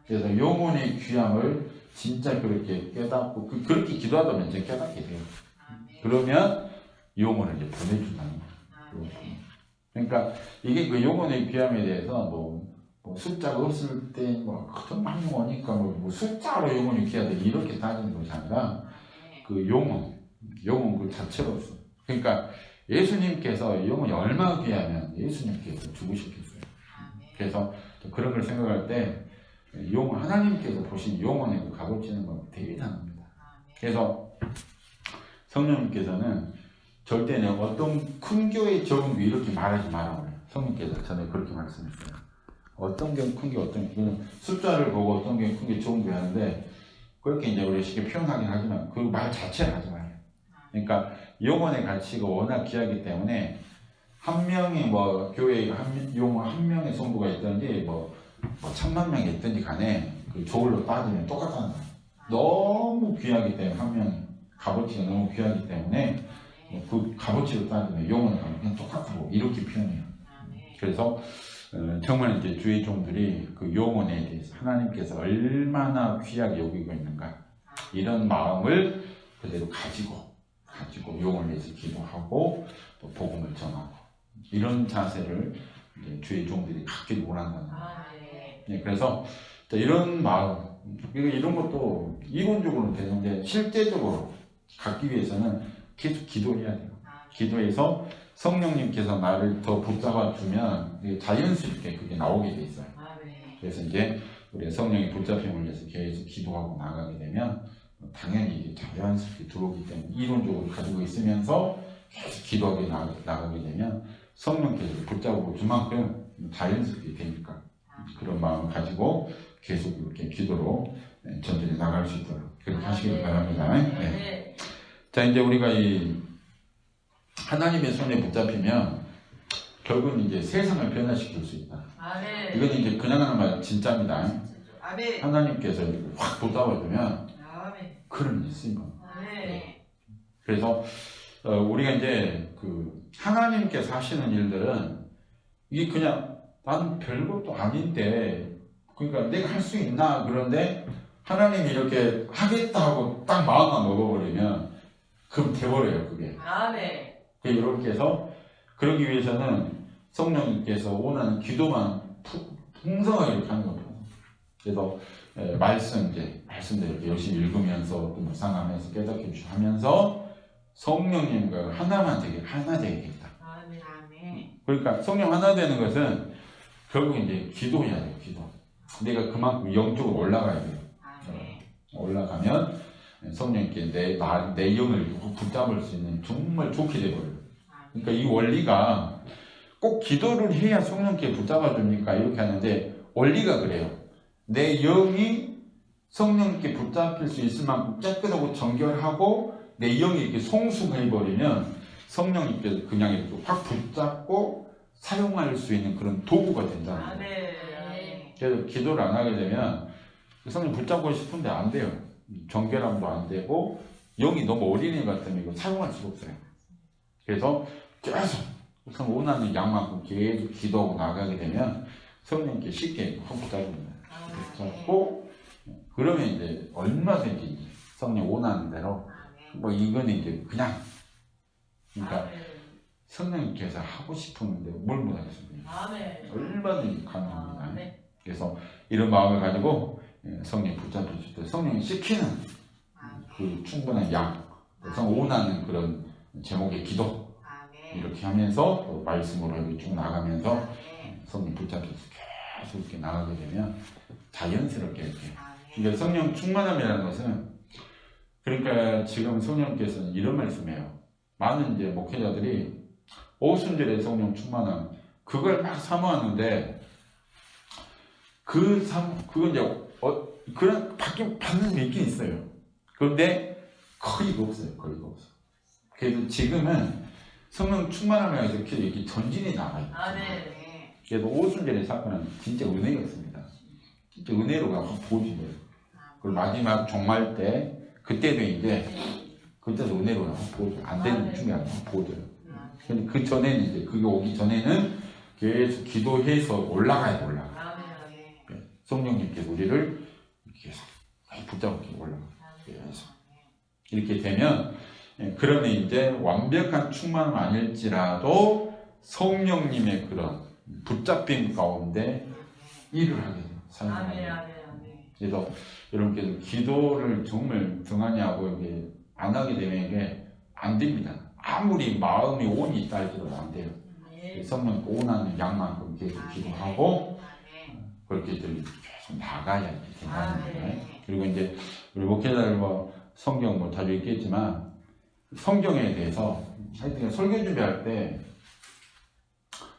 그래서 영혼의 귀함을 진짜 그렇게 깨닫고 그렇게 기도하다 보면 이제 깨닫게 돼요. 그러면 영혼을 이제 보내준다는 거예요. 그러니까 이게 그 영혼의 귀함에 대해서 숫자가 없을 때 정말 오니까 숫자로 영혼이 귀하다 이렇게 따지는 것이 아니라 그 영혼 그 자체로서. 그러니까 예수님께서 영혼이 얼마나 귀하면 예수님께서 죽으셨겠어요. 그래서 그런 걸 생각할 때 영혼 하나님께서 보신 영혼의 그 값어치는 건 대단합니다. 그래서 성령님께서는 절대 어떤 큰 교회 적은 교 이렇게 말하지 말라고 그래요. 성령께서 전에 그렇게 말씀했어요. 어떤 경우 큰 게 어떤 경우 숫자를 보고 어떤 경우 큰 게 좋은 게 하는데 그렇게 이제 우리 쉽게 표현하긴 하지만 그 말 자체를 하지 마요. 그러니까 영혼의 가치가 워낙 귀하기 때문에 한 명이 뭐 교회에 용어 한 명의 성도가 있든지 뭐 1000만 명이 있든지 간에 그 저울로 따지면 똑같다는 거예요. 너무 귀하기 때문에 한 명이 값어치가 너무 귀하기 때문에 그 값어치로 따지면 영혼의 값은 그냥 똑같다고 이렇게 표현해요. 그래서 정말 이제 주의 종들이 그 영혼에 대해서 하나님께서 얼마나 귀하게 여기고 있는가 이런 마음을 그대로 가지고 영혼을 위해서 기도하고 또 복음을 전하고 이런 자세를 이제 주의 종들이 갖기를 원한다는 거예요. 네, 그래서 이런 마음 이런 것도 이론적으로는 되는데 실제적으로 갖기 위해서는 계속 기도해야 돼요. 기도해서 성령님께서 나를 더 붙잡아 주면 자연스럽게 그게 나오게 돼 있어요. 그래서 이제 우리 성령의 붙잡힘을 위해서 계속 기도하고 나가게 되면 당연히 이게 자연스럽게 들어오기 때문에 이론적으로 가지고 있으면서 계속 기도하게 나가게 되면 성령께서 붙잡고 주만큼 자연스럽게 되니까 그런 마음을 가지고 계속 이렇게 기도로 전진해 나갈 수 있도록 그렇게 하시길 바랍니다. 네. 자 이제 우리가 이 하나님의 손에 붙잡히면 결국은 이제 세상을 변화시킬 수 있다. 이건 이제 그냥 하는 말 진짜입니다. 하나님께서 확 붙잡아주면 그런 일이 쓰인 겁니다. 그래서 우리가 이제 그 하나님께서 하시는 일들은 이게 그냥 나는 별것도 아닌데 그러니까 내가 할 수 있나 그런데 하나님이 이렇게 하겠다 하고 딱 마음만 먹어버리면 그럼 돼버려요 그게. 이렇게 해서 그러기 위해서는 성령님께서 원하는 기도만 풍성하게 이렇게 하는 겁니다. 그래서 말씀대로 이렇게 열심히 읽으면서 또 묵상하면서 깨닫게 하면서 성령님과 하나 되겠다. 그러니까 성령 하나 되는 것은 결국 이제 기도해야 돼요. 기도. 내가 그만큼 영적으로 올라가야 돼요. 올라가면 성령님께 내 영을 붙잡을 수 있는 정말 좋게 돼버려요. 그러니까 이 원리가 꼭 기도를 해야 성령께 붙잡아 줍니까? 이렇게 하는데 원리가 그래요. 내 영이 성령께 붙잡힐 수 있을 만큼 깨끗하고 정결하고 내 영이 이렇게 송수해버리면 성령님께서 그냥 이렇게 확 붙잡고 사용할 수 있는 그런 도구가 된다는 거예요. 그래서 기도를 안 하게 되면 성령 붙잡고 싶은데 안 돼요. 정결함도 안 되고 영이 너무 어린애 같으면 이거 사용할 수가 없어요. 그래서 계속 원하는 양만큼 계속 기도하고 나가게 되면 성령님께 쉽게 확 붙잡습니다. 붙잡고 그러면 이제 얼마든지 성령 원하는 대로 뭐 이거는 이제 그냥 그러니까 성령님께서 하고 싶은데 뭘 못하겠습니까? 얼마든지 가능합니다. 그래서 이런 마음을 가지고 성령 붙잡으실 때 성령이 시키는 그 충분한 양, 성 원하는 그런 제목의 기도 이렇게 하면서 또 말씀으로 이렇게 쭉 나가면서 성령 붙잡혀서 계속 이렇게 나가게 되면 자연스럽게 이렇게. 그러니까 성령 충만함이라는 것은 그러니까 지금 성령께서는 이런 말씀이에요. 많은 이제 목회자들이 오순절의 성령 충만함 그걸 막 사모하는데 그건 이제 그런 받는 게 있긴 있어요. 그런데 거의가 없어요. 거의가 없어. 그래서 지금은 성령 충만함에 이렇게 전진이 나가요. 그래서 오순절의 사건은 진짜 은혜였습니다. 진짜 은혜로 확 보여준 거예요. 그리고 마지막 종말 때 그때도 이제 그때도 은혜로 확 보여줘요. 안 되는 중에 확 보여줘요. 근데 그 전에는 이제 그게 오기 전에는 계속 기도해서 올라가요. 성령님께서 우리를 계속 붙잡고 올라가요. 이렇게 되면 그러면 이제 완벽한 충만은 아닐지라도 성령님의 그런 붙잡힘 가운데 일을 하게 돼요. 사용하게 돼요. 그래서 여러분께서 기도를 정말 등한히 하고 이게 안 하게 되면 이게 안 됩니다. 아무리 마음이 온이 있다 할지라도 안 돼요. 성령 온하는 양만큼 계속 기도하고 그렇게 계속 나가야 된다는 거예요. 그리고 이제 우리 목회자들 뭐 성경 뭐 자주 읽겠지만 성경에 대해서 하여튼 설교 준비할 때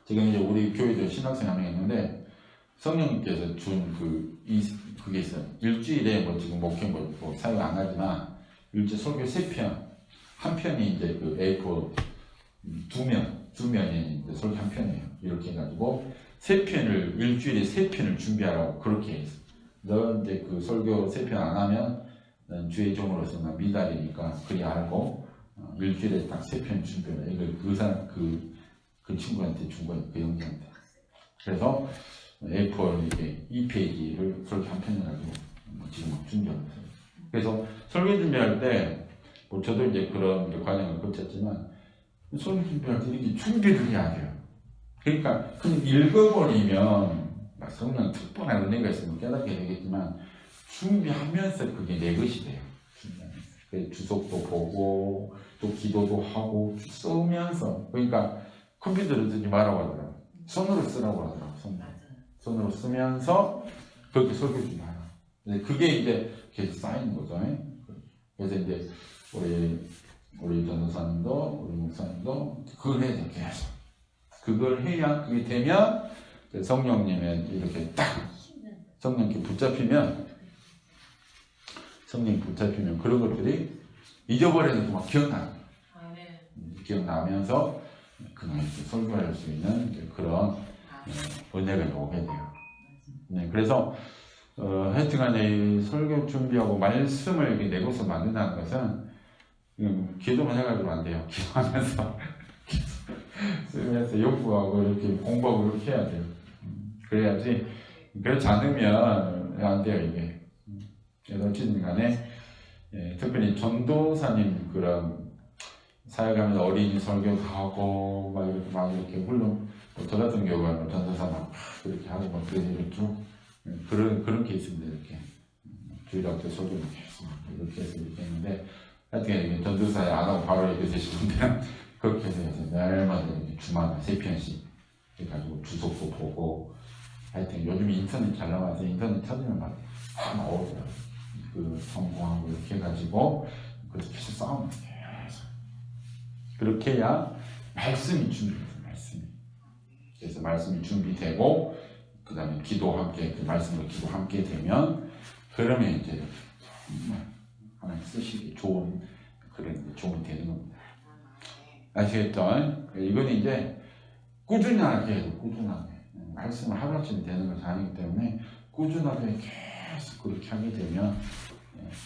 지금 이제 우리 교회도 신학생 한 명 있는데 성령님께서 준 그게 있어요. 일주일에 뭐 지금 목회 뭐 사용 안 하지만 일주일 설교 3편, 한 편이 이제 그 A4 두 면이 이제 설교 한 편이에요. 이렇게 해가지고 3편을 일주일에 3편을 준비하라고 그렇게 했어. 너 이제 그 설교 3편 안 하면 난 주의 종으로서는 미달이니까 그리 알고 일주일에 딱 3편 준비해라. 이걸 그 사람 그 친구한테 준 거예요. 그 영자한테. 그래서 A4 이게 2페이지를 설교 한 편을 가지고 지금 막 준비하고 있어요. 그래서 설교 준비할 때 뭐 저도 이제 그런 과정을 거쳤지만 설교 준비할 때 이렇게 준비를 해야 돼요. 그러니까 그냥 읽어버리면 성령 특별한 은혜가 있으면 깨닫게 되겠지만 준비하면서 그게 내 것이 돼요. 준비하면서. 주석도 보고 또 기도도 하고 쓰면서 그러니까 컴퓨터를 쓰지 말라고 하더라고요. 손으로 쓰라고 하더라고요. 손으로 쓰면서 그렇게 설교 준비하라. 그게 이제 계속 쌓이는 거죠. 그래서 이제 우리 전도사님도 우리 목사님도 그걸 해야 돼요. 계속. 그걸 해야 그게 되면 성령님의 이렇게 딱 성령께 붙잡히면 그런 것들이 잊어버려도 막 기억나면서 그날 설교할 수 있는 그런 은혜가 오게 돼요. 네, 그래서 하여튼간에 설교 준비하고 말씀을 이렇게 내 것으로 만든다는 것은 기도만 해가지고 안 돼요. 기도하면서 쓰면서 연구하고 이렇게 공부하고 이렇게 해야 돼요. 그래야지 그렇지 않으면 안 돼요 이게. 그래서 어쨌든 간에 특별히 전도사님 그런 사역하면서 어린이 설교도 하고 막 이렇게 물론 저 같은 경우는 전도사 막 그렇게 하고 막 그런 게 있습니다. 이렇게 주일학교 설교는 계속 이렇게 해서 이렇게 했는데 하여튼 전도사에 안 하고 바로 이렇게 되신 분들은 그렇게 해서 날마다 이렇게 주마다 3편씩 해가지고 주석도 보고 하여튼 요즘 인터넷 잘 나와서 인터넷 찾으면 막 다 나오더라고요. 그 성공하고 이렇게 해가지고 그래서 계속 싸우는 거예요. 그렇게 해야 말씀이 준비돼요. 그래서 말씀이 준비되고 그 다음에 기도 함께 그 말씀으로 기도 함께 되면 그러면 이제 정말 하나님 쓰시기 좋은 그런 좋은 되는 겁니다. 아시겠죠? 이건 이제 꾸준하게 해도 꾸준하게 말씀을 하루아침에 되는 것이 아니기 때문에 꾸준하게 계속 그렇게 하게 되면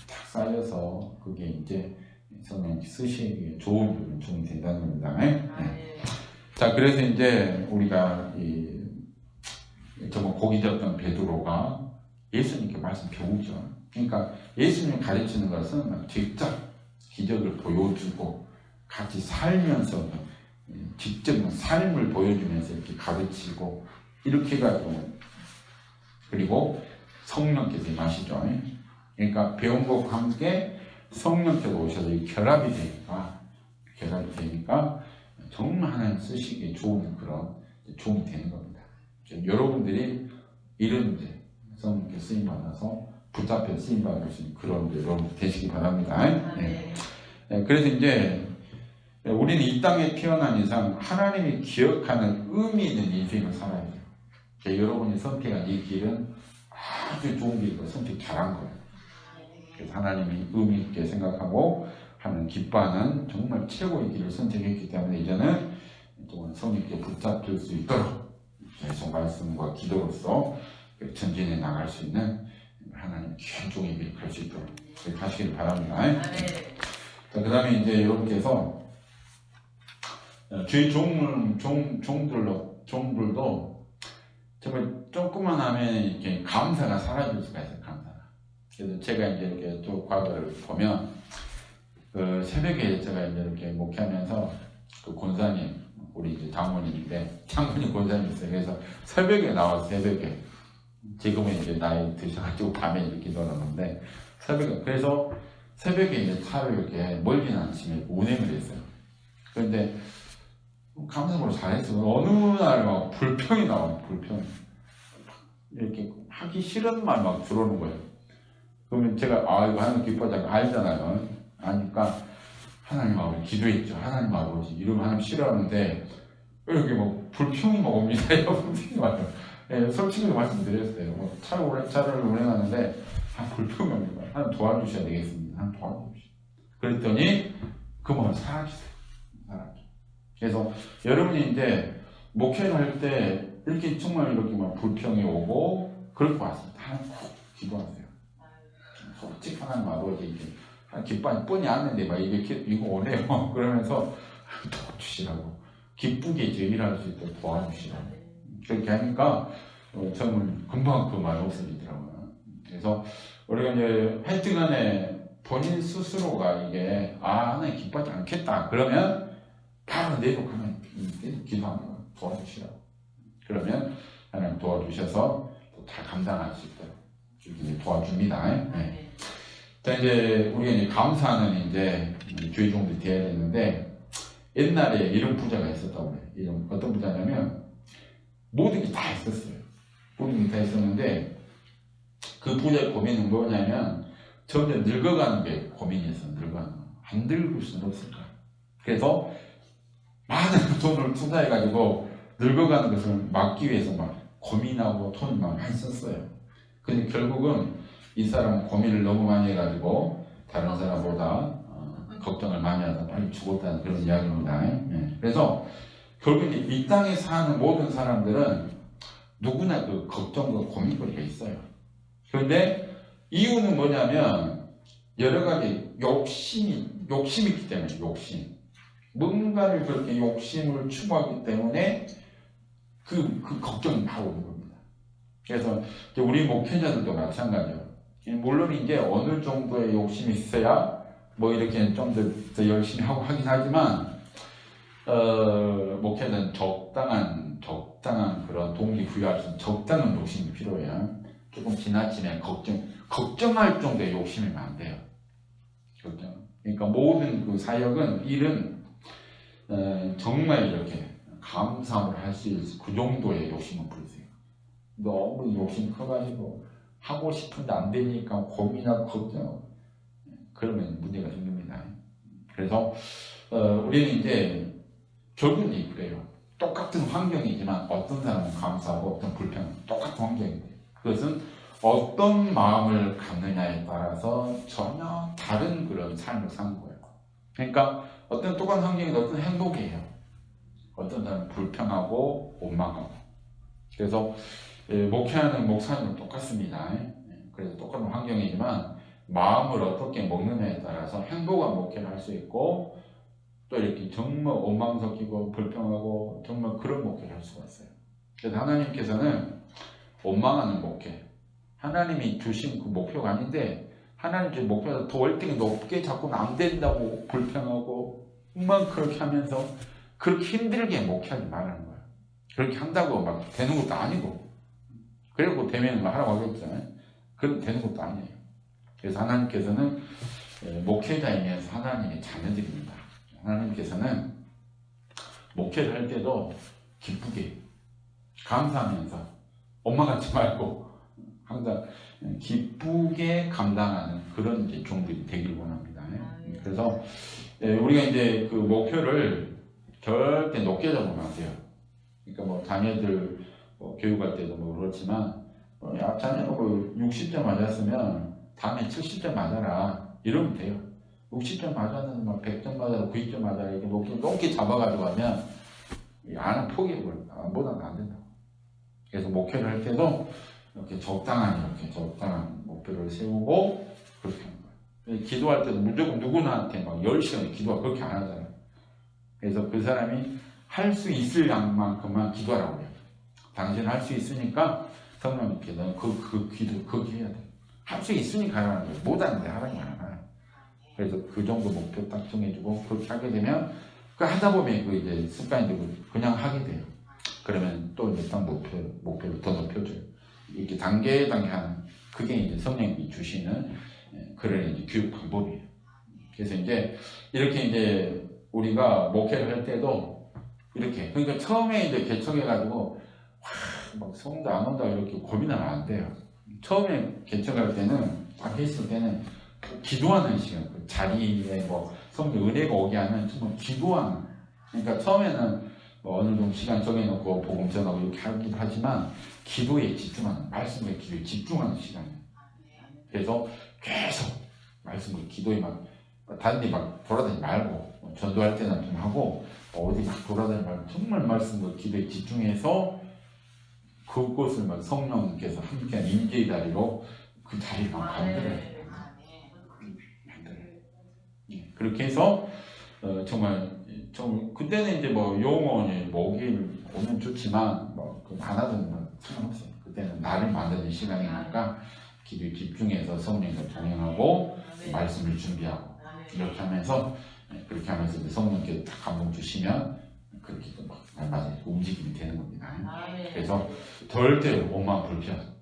탁 쌓여서 그게 이제 성령 쓰시기에 좋은 종이 된다는 겁니다. 네. 자, 그래서 이제 우리가 정말 고기 잡던 베드로가 예수님께 말씀 배우죠. 그러니까 예수님 가르치는 것은 직접 기적을 보여주고 같이 살면서 직접 삶을 보여주면서 이렇게 가르치고 이렇게 해가지고 그리고 성령께서 임하시죠. 그러니까 배운 것과 함께 성령께서 오셔서 결합이 되니까 정말 하나님 쓰시기에 좋은 그런 종이 되는 겁니다. 여러분들이 이런 이제 성령께 쓰임 받아서 붙잡혀 쓰임 받을 수 있는 그런 여러분 되시기 바랍니다. 네. 그래서 이제 우리는 이 땅에 태어난 이상 하나님이 기억하는 의미 있는 인생을 살아야 돼요. 여러분이 선택한 이 길은 아주 좋은 길이고 선택 잘한 거예요. 그래서 하나님이 의미 있게 생각하고 하는 기뻐하는 정말 최고의 길을 선택했기 때문에 이제는 성령께 붙잡힐 수 있도록 계속 말씀과 기도로서 전진해 나갈 수 있는 하나님의 귀한 종의 길을 갈 수 있도록 그렇게 하시길 바랍니다. 자, 그 다음에 이제 여러분께서 주의 종들도 정말 조금만 하면 이렇게 감사가 사라질 수가 있어요. 감사가. 그래서 제가 이제 이렇게 또 과거를 보면 그 새벽에 제가 이제 이렇게 목회하면서 그 권사님 우리 이제 장모님인데 장모님 권사님 있어요. 그래서 새벽에 나와서 새벽에 지금은 이제 나이 드셔가지고 밤에 이렇게 놀았는데 그래서 새벽에 이제 차를 이렇게 멀리는 않지만 운행을 했어요. 그런데 감사로 잘했어요. 어느 날 막 불평이 나와요. 불평. 이렇게 하기 싫은 말 막 들어오는 거예요. 그러면 제가 이거 하는 기뻐하지 알잖아요. 아니까 하나님 아버지 기도했죠. 하나님 아버지 이러면 하나님 싫어하는데 여기 뭐 불평이 막 옵니다. 여러분들이 맞아요. 예, 솔직히 말씀드렸어요. 뭐 차를 운행하는데 불평이 옵니다. 하나님 도와주셔야 되겠습니다. 하나님 도와주십시오. 그랬더니 그 마음을 사라지세요. 그래서 여러분이 이제 목회를 할 때 이렇게 정말 이렇게 막 불평이 오고 그럴 것 같습니다. 하나님 꼭 기도하세요. 솔직히 하나님 아버지 이게 기뻐하니 뻔히 아는데 막 이거 오네요. 그러면서 도와주시라고 기쁘게 이제 일할 수 있도록 도와주시라고 그렇게 하니까 정말 금방 그 말이 없어지더라고요. 그래서 우리가 이제 하여튼간에 본인 스스로가 이게 하나님 기뻐하지 않겠다 그러면 바로 내놓고는 기도합니다. 도와주시라고. 그러면 하나님 도와주셔서 잘 감당할 수 있도록 이렇게 도와줍니다. 네. 이제 우리가 이제 감사는 이제 주의 종들이 되어야 되는데 옛날에 이런 부자가 있었다고 해요. 이런 어떤 부자냐면 모든 게 다 있었어요. 모든 게 다 있었는데 그 부자의 고민은 뭐냐면 점점 늙어가는 게 고민이었어요. 늙어가는 거. 안 늙을 수는 없을까. 그래서 많은 돈을 투자해가지고 늙어가는 것을 막기 위해서 막 고민하고 돈을 막 많이 썼어요. 근데 결국은 이 사람은 고민을 너무 많이 해가지고 다른 사람보다 걱정을 많이 하다 빨리 죽었다는 그런 이야기입니다. 네. 그래서 결국 이 땅에 사는 모든 사람들은 누구나 그 걱정과 고민거리가 있어요. 그런데 이유는 뭐냐면 여러 가지 욕심이 있기 때문에 욕심. 뭔가를 그렇게 욕심을 추구하기 때문에 그 걱정이 나오는 겁니다. 그래서 우리 목회자들도 마찬가지예요. 물론 이제 어느 정도의 욕심이 있어야 뭐 이렇게 좀 더 열심히 하고 하긴 하지만 목회자는 적당한 그런 동기부여할 수 있는 적당한 욕심이 필요해요. 조금 지나치면 걱정할 정도의 욕심이면 안 돼요. 그러니까 모든 그 사역은 일은 정말 이렇게 감사를 할 수 있을 그 정도의 욕심을 부리세요. 너무 욕심 커가지고 하고 싶은데 안 되니까 고민하고 걱정하고 그러면 문제가 생깁니다. 그래서 우리는 이제 결국은 그래요. 똑같은 환경이지만 어떤 사람은 감사하고 어떤 불평은 똑같은 환경인데 그것은 어떤 마음을 갖느냐에 따라서 전혀 다른 그런 삶을 사는 거예요. 그러니까 어떤 똑같은 환경인데 어떤 행복이에요. 어떤 사람은 불평하고 원망하고. 그래서 목회하는 목사님은 똑같습니다. 그래서 똑같은 환경이지만 마음을 어떻게 먹느냐에 따라서 행복한 목회를 할 수 있고 또 이렇게 정말 원망 섞이고 불평하고 정말 그런 목회를 할 수가 있어요. 그래서 하나님께서는 원망하는 목회, 하나님이 주신 그 목표가 아닌데 하나님 주 목표가 더 월등히 높게 자꾸 안 된다고 불평하고 막 그렇게 하면서 그렇게 힘들게 목회하지 말라는 거예요. 그렇게 한다고 막 되는 것도 아니고 그리고 되면 막 하라고 하겠잖아요. 그럼 되는 것도 아니에요. 그래서 하나님께서는 목회자이면서 하나님의 자녀들입니다. 하나님께서는 목회를 할 때도 기쁘게 감사하면서 원망하지 말고 항상 기쁘게 감당하는 그런 이제 종들이 되길 원합니다. 그래서 우리가 이제 그 목표를 절대 높게 잡으면 안 돼요. 그러니까 뭐 자녀들 교육할 때도 뭐 그렇지만 자녀가 뭐 60점 맞았으면 다음에 70점 맞아라 이러면 돼요. 60점 맞았는데 막 100점 맞아라 90점 맞아라 이렇게 높게 잡아가지고 하면 안은 포기해버립니다. 안보다는 안 된다고. 그래서 목표를 할 때도 이렇게 적당한 목표를 세우고 그렇게 하는 거예요. 기도할 때도 무조건 누구나한테 막 10시간 기도하고 그렇게 안 하잖아요. 그래서 그 사람이 할 수 있을 양만큼만 기도하라고 해요. 당신은 할 수 있으니까 성령님께 너는 그 기도 거기 해야 돼. 할 수 있으니까 하라는 거예요. 못하는데 하라는 게 아니라. 그래서 그 정도 목표 딱 정해주고 그렇게 하게 되면 그 하다 보면 그 이제 습관이 되고 그냥 하게 돼요. 그러면 또 이제 딱 목표를 더 높여줘요. 이렇게 단계 하는 그게 이제 성령님이 주시는 그런 이제 교육 방법이에요. 그래서 이제 이렇게 이제 우리가 목회를 할 때도 이렇게 그러니까 처음에 이제 개척해가지고 막 성도 안 온다 이렇게 고민하면 안 돼요. 처음에 개척할 때는 딱 했을 때는 기도하는 시간, 그 자리에 뭐 성령 은혜가 오게 하면 정말 기도하는. 그러니까 처음에는 뭐 어느 정도 시간 정해놓고 복음 전하고 이렇게 하기도 하지만 기도에 집중하는, 말씀의 기도에 집중하는 시간이에요. 그래서 계속 말씀을 기도에 막 다른 데 막 돌아다니지 말고 전도할 때는 좀 하고 어디 막 돌아다니지 말고 정말 말씀을 기도에 집중해서 그것을 막 성령께서 함께한 임재의 다리로 그 다리를 막 만들어요. 예, 그렇게 해서 정말 좀 그때는 이제 뭐 용언이 목일 오면 좋지만 뭐 많아도 상관없어요. 그때는 나를 만드는 시간이니까 기도에 집중해서 성령과 동행하고 말씀을 준비하고 이렇게 하면서 그렇게 하면서 이제 성령께서 딱 감동 주시면 그렇게 막 맞아요. 움직임이 되는 겁니다. 그래서 절대로 몸만 불편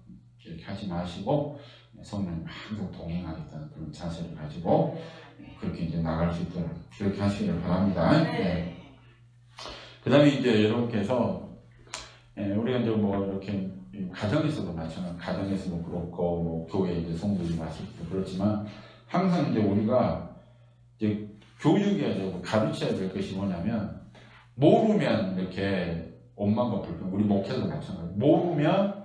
이렇게 하지 마시고 성령님 항상 동행하겠다는 그런 자세를 가지고 그렇게 이제 나갈 수 있도록 그렇게 하시기를 바랍니다. 네. 그 다음에 이제 여러분께서 우리가 이제 뭐 이렇게 가정에서도 마찬가지, 가정에서도 그렇고 뭐 교회 이제 성도들이 마시기도 그렇지만 항상 이제 우리가 이제 교육해야 되고 가르쳐야 될 것이 뭐냐면 모르면 이렇게 원망과 불평, 우리 목회도 마찬가지. 모르면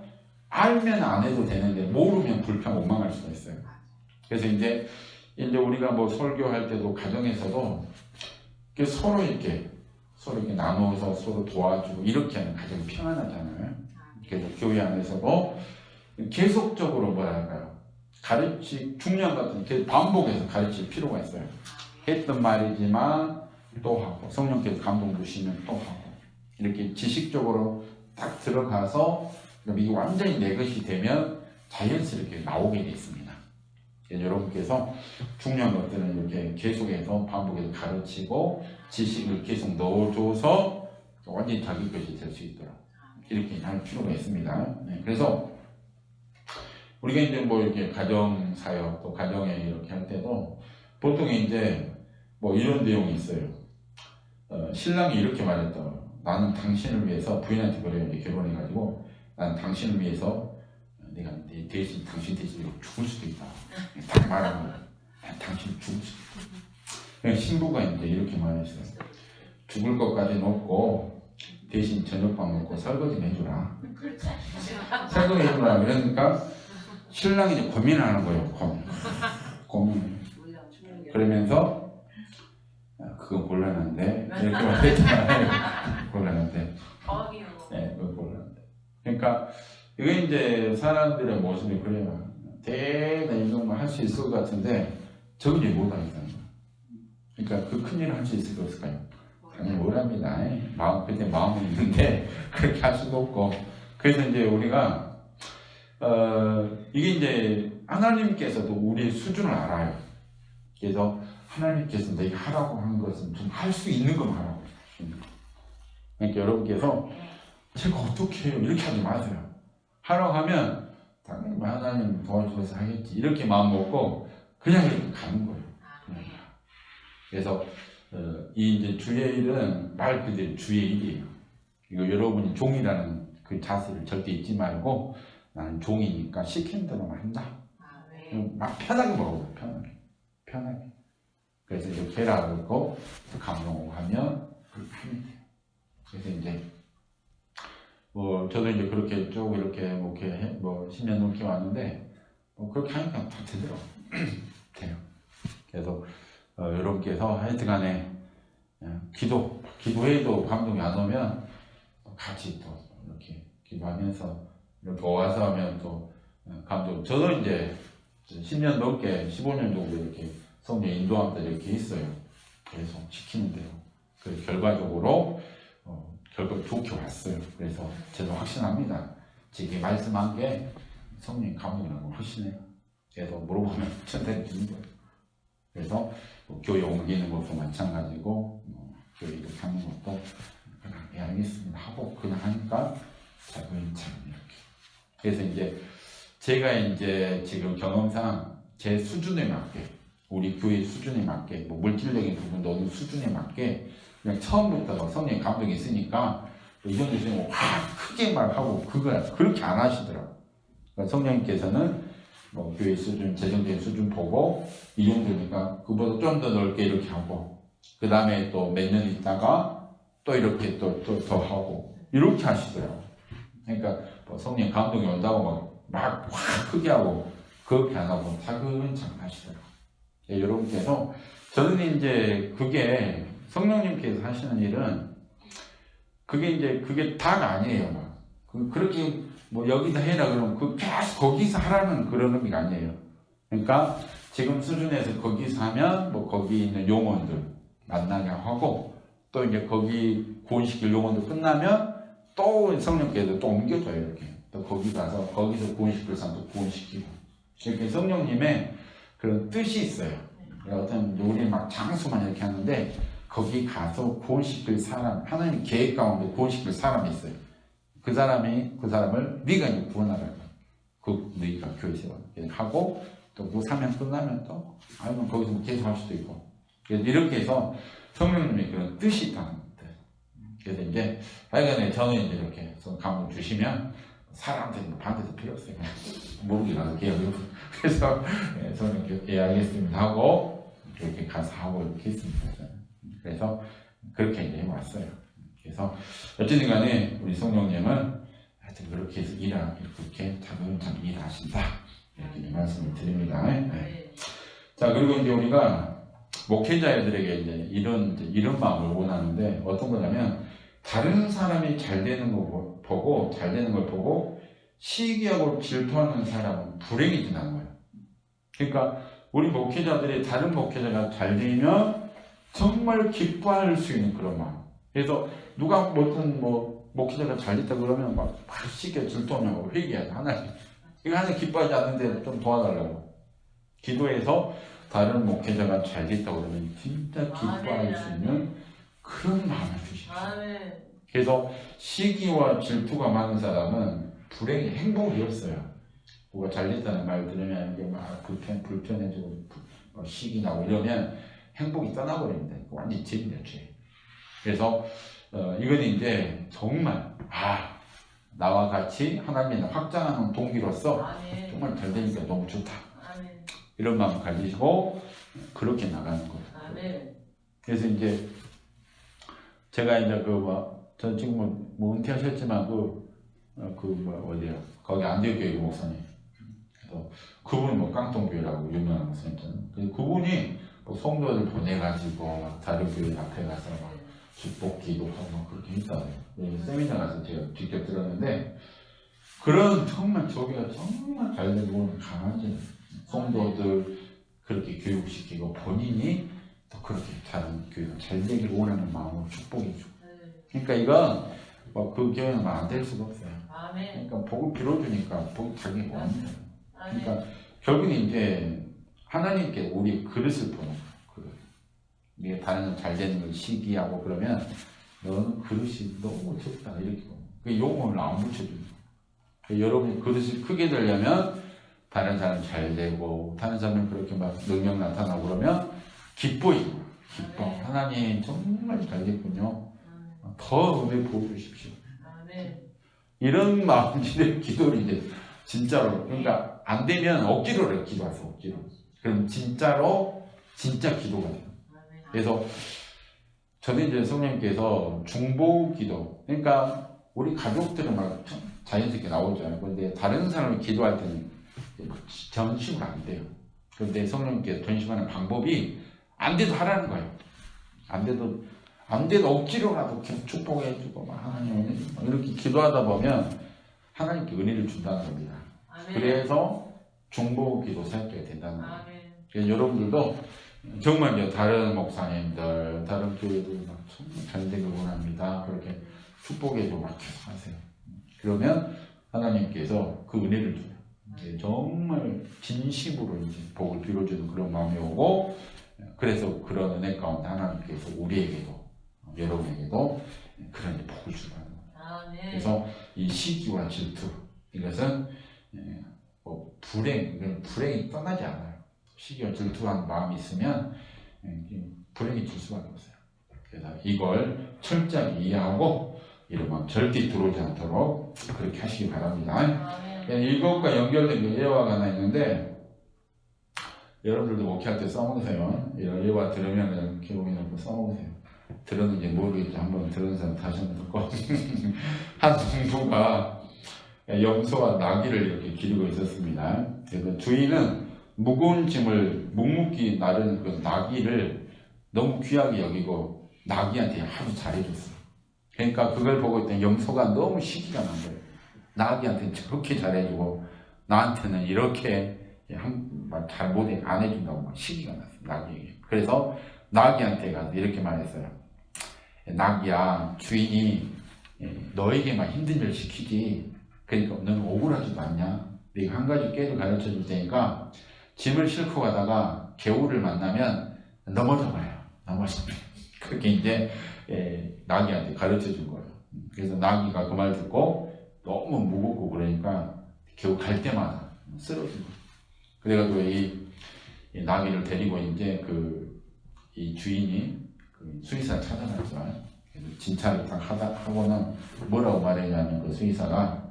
알면 안 해도 되는데 모르면 불평, 원망할 수가 있어요. 그래서 이제 우리가 뭐 설교할 때도 가정에서도 서로 이렇게 나누어서 서로 도와주고 이렇게 하면 가정이 평안하잖아요. 그래서 교회 안에서도 계속적으로 뭐랄까요? 중요한 것 같은 게 반복해서 가르칠 필요가 있어요. 했던 말이지만 또 하고 성령께서 감동 주시면 또 하고 이렇게 지식적으로 딱 들어가서 이게 완전히 내 것이 되면 자연스럽게 나오게 돼 있습니다. 여러분께서 중요한 것들은 이렇게 계속해서 반복해서 가르치고 지식을 계속 넣어줘서 완전히 자기 것이 될 수 있도록 이렇게 할 필요가 있습니다. 네, 그래서 우리가 이제 뭐 이렇게 가정 사역 또 가정에 이렇게 할 때도 보통 이제 뭐 이런 내용이 있어요. 신랑이 이렇게 말했다. 나는 당신을 위해서 부인한테 그래요. 이제 결혼해가지고 나는 당신을 위해서 내가 대신 당신 대신 죽을 수도 있다. 딱 말하는 거야. 당신 죽을 수도 있다. 신부가 이제 이렇게 말했어요. 죽을 것까지는 없고 대신 저녁밥 먹고 설거지 해주라. 설거지 해주라. 그러니까 신랑이 이제 고민을 하는 거예요. 고민. 그러면서 그건 곤란한데 이렇게 말했잖아요. 곤란한데. 네, 그건 곤란한데. 그러니까 이거 이제 사람들의 모습이 그래요. 대단히 이런 거 할 수 있을 것 같은데 저건 이제 못 하겠다는 거예요. 그러니까 그 큰 일을 할 수 있을 것 없을까요? 당연히 못 합니다. 그때 마음은 있는데 그렇게 할 수도 없고. 그래서 이제 우리가 이게 이제 하나님께서도 우리의 수준을 알아요. 그래서 하나님께서 내가 하라고 하는 것은 좀 할 수 있는 것만 하라고. 그러니까 여러분께서 제가 어떻게 해요? 이렇게 하지 마세요. 하라고 하면 당연히 하나님 도와줘서 하겠지. 이렇게 마음 먹고 그냥 이렇게 가는 거예요. 그래서 이 이제 주의 일은 말 그대로 주의 일이에요. 이거 여러분이 종이라는 그 자세를 절대 잊지 말고 나는 종이니까 시킨 대로만 한다. 막 편하게 먹어요. 편하게. 그래서 이렇게 해라 그러고 감동하고 하면 그렇게 하면 돼요. 그래서 이제 뭐 저도 이제 그렇게 쭉 이렇게 뭐 10년 넘게 왔는데 그렇게 하니까 다 되더라고요. 돼요. 그래서 여러분께서 하여튼간에 기도회도 감동이 안 오면 같이 또 이렇게 기도하면서 이렇게 와서 하면 또 감동. 저도 이제 10년 넘게 15년 정도 이렇게 성령 인도함들 이렇게 있어요. 계속 시키는데요. 그래서 결과적으로 결국 좋게 왔어요. 그래서 저도 확신합니다. 제게 말씀한 게 성령 감동이라고 확신해요. 그래서 물어보면 천대를 드는 거예요. 그래서 교회 옮기는 것도 마찬가지고 교회 이렇게 하는 것도 그냥 알겠습니다 하고 그냥 하니까 차근차근 이렇게. 그래서 이제 제가 이제 지금 경험상 제 수준에 맞게 우리 교회 수준에 맞게 뭐 물질적인 부분도 어느 수준에 맞게 그냥 처음부터 성령의 감동이 있으니까 이 정도 있으면 확 크게 말하고 그걸 그렇게 안 하시더라고요. 그러니까 성령님께서는 뭐 교회 수준, 재정적인 수준 보고 이 정도니까 그보다 좀 더 넓게 이렇게 하고 그 다음에 또 몇 년 있다가 또 이렇게 또 더 하고 이렇게 하시더라고요. 그러니까 뭐 성령 감동이 온다고 막 확 크게 하고 그렇게 안 하고 차근차근 하시더라고요. 예, 여러분께서 저는 이제 그게 성령님께서 하시는 일은 그게 다가 아니에요. 막 그렇게 뭐 여기다 해라 그러면 그 계속 거기서 하라는 그런 의미가 아니에요. 그러니까 지금 수준에서 거기서 하면 뭐 거기 있는 용언들 만나냐 하고 또 이제 거기 구원시킬 용언들 끝나면 또 성령께서 또 옮겨줘요. 이렇게 또 거기 가서 거기서 구원시킬 사람도 구원시키고 이렇게 성령님의 그런 뜻이 있어요. 어떤 우리 막 장수만 이렇게 하는데 거기 가서 구원시킬 사람, 하나님 계획 가운데 구원시킬 사람이 있어요. 그 사람을 네가 이제 구원하라. 그 너희가 교회 세워 하고 또 그 사명 끝나면 또 아니면 거기서 뭐 계속 할 수도 있고. 그래서 이렇게 해서 성령님의 그런 뜻이 있다는 것들. 그래서 이제 하여간에 저는 이제 이렇게 감을 주시면 사람들이 받아서 필요 없어요. 모르게 가서 계속 그래서 성령님께 알겠습니다 하고 이렇게 가서 하고 이렇게 했습니다. 그래서 그렇게 이제 해왔어요. 그래서 어쨌든 간에 우리 성령님은 하여튼 그렇게 해서 그렇게 차근차근 일하신다. 이렇게 말씀을 드립니다. 네. 자, 그리고 이제 우리가 목회자들에게 이제 이런 마음을 원하는데 어떤 거냐면 다른 사람이 잘 되는 거 보고 잘 되는 걸 보고 시기하고 질투하는 사람은 불행이 지나는 거예요. 그러니까 우리 목회자들이 다른 목회자가 잘 되면 정말 기뻐할 수 있는 그런 마음. 그래서 누가 어떤 목회자가 잘 됐다 그러면 막 시기에 질투하면 회개하자. 하나님 이거 하나님 기뻐하지 않는데 좀 도와달라고 기도해서 다른 목회자가 잘 됐다 그러면 진짜 기뻐할 수 있는 그런 마음을 주십시오. 그래서 시기와 질투가 많은 사람은 불행이 행복이 없어요. 누가 잘 됐다는 말 들으면 이게 막 불편해지고 시기 나고 이러면 행복이 떠나버립니다. 완전 죄입니다, 죄. 그래서 이건 이제 정말 나와 같이 하나님을 확장하는 동기로서 정말 잘 되니까 너무 좋다. 이런 마음 가지시고 그렇게 나가는 거예요. 그래서 이제 제가 이제 저 지금 뭐 은퇴하셨지만 어디야 거기 안디옥교회 목사님. 그래서 그분 깡통교회라고 유명한 목사님이잖아요. 그분이 성도들 보내가지고 다른 교회 앞에 가서 축복 기도하고 그렇게 했다고요. 세미나 가서 제가 직접 들었는데 그런 정말 저기가 정말 잘 되고 강하지 성도들 그렇게 교육시키고 본인이 또 그렇게 다른 교회가 잘 되기를 원하는 마음으로 축복해주고. 그러니까 이건 그 교회는 안 될 수가 없어요. 그러니까 복을 빌어주니까 복이 자기 원합니다. 그러니까 결국은 이제 하나님께 우리 그릇을 보는 거예요. 이게 다른 사람 잘 되는 걸 시기하고 그러면 너는 그릇이 너무 적다 이렇게 그 용어를 안 붙여주는 거예요. 여러분이 그릇이 크게 되려면 다른 사람 잘 되고 다른 사람은 그렇게 막 능력 나타나고 그러면 기뻐요. 기뻐. 하나님 정말 잘 됐군요. 더 은혜 부어주십시오. 이런 마음의 기도를 이제 진짜로 그러니까 안 되면 억지로 기도하세요. 억지로. 그럼 진짜로 진짜 기도가 돼요. 그래서 저는 이제 성령님께서 중보 기도 그러니까 우리 가족들은 막 자연스럽게 나오잖아요. 그런데 다른 사람이 기도할 때는 전심으로 안 돼요. 그런데 성령님께서 전심하는 방법이 안 돼도 하라는 거예요. 안 돼도 억지로라도 계속 축복해주고 막 하나님 이렇게 기도하다 보면 하나님께 은혜를 준다는 겁니다. 그래서 중보 기도 생각해야 된다는 거예요. 그래서 여러분들도 정말 이제 다른 목사님들, 다른 교회들 막 정말 잘 되길 원합니다. 그렇게 축복해주고 막 계속 하세요. 그러면 하나님께서 그 은혜를 줘요. 정말 진심으로 이제 복을 빌어주는 그런 마음이 오고, 그래서 그런 은혜 가운데 하나님께서 우리에게도, 여러분에게도 그런 복을 주는 거예요. 그래서 이 시기와 질투, 이것은 불행이 떠나지 않아요. 시기와 질투한 마음이 있으면 불행이 질 수밖에 없어요. 그래서 이걸 철저히 이해하고 이러면 절대 들어오지 않도록 그렇게 하시기 바랍니다. 아멘. 이것과 연결된 게 예화가 하나 있는데 여러분들도 목회할 때 써먹으세요. 이런 예화 들으면 기록해놓고 써먹으세요. 들었는지 모르겠지. 한번 들은 사람 다시 한번 듣고 한 농부가 염소와 나귀를 이렇게 기르고 있었습니다. 그래서 주인은 무거운 짐을 묵묵히 나르는 그 나귀를 너무 귀하게 여기고 나귀한테 아주 잘해줬어요. 그러니까 그걸 보고 있던 염소가 너무 시기가 난 거예요. 나귀한테는 저렇게 잘해주고 나한테는 이렇게 잘 못해 안 해준다고 막 시기가 났어요. 나귀에게. 그래서 나귀한테 가서 이렇게 말했어요. 나귀야, 주인이 너에게만 힘든 일 시키지. 그러니까 너는 억울하지도 않냐? 내가 한 가지 깨를 가르쳐 줄 테니까 짐을 싣고 가다가 개울을 만나면 넘어져 버려요. 넘어져 버려요. 그렇게 이제 나귀한테 가르쳐 준 거예요. 그래서 나귀가 그 말 듣고 너무 무겁고 그러니까 겨우 갈 때마다 쓰러진 거예요. 그래가지고 이 나귀를 데리고 이제 이 주인이 수의사 찾아갔죠. 진찰을 딱 하고는 뭐라고 말했냐면 그 수의사가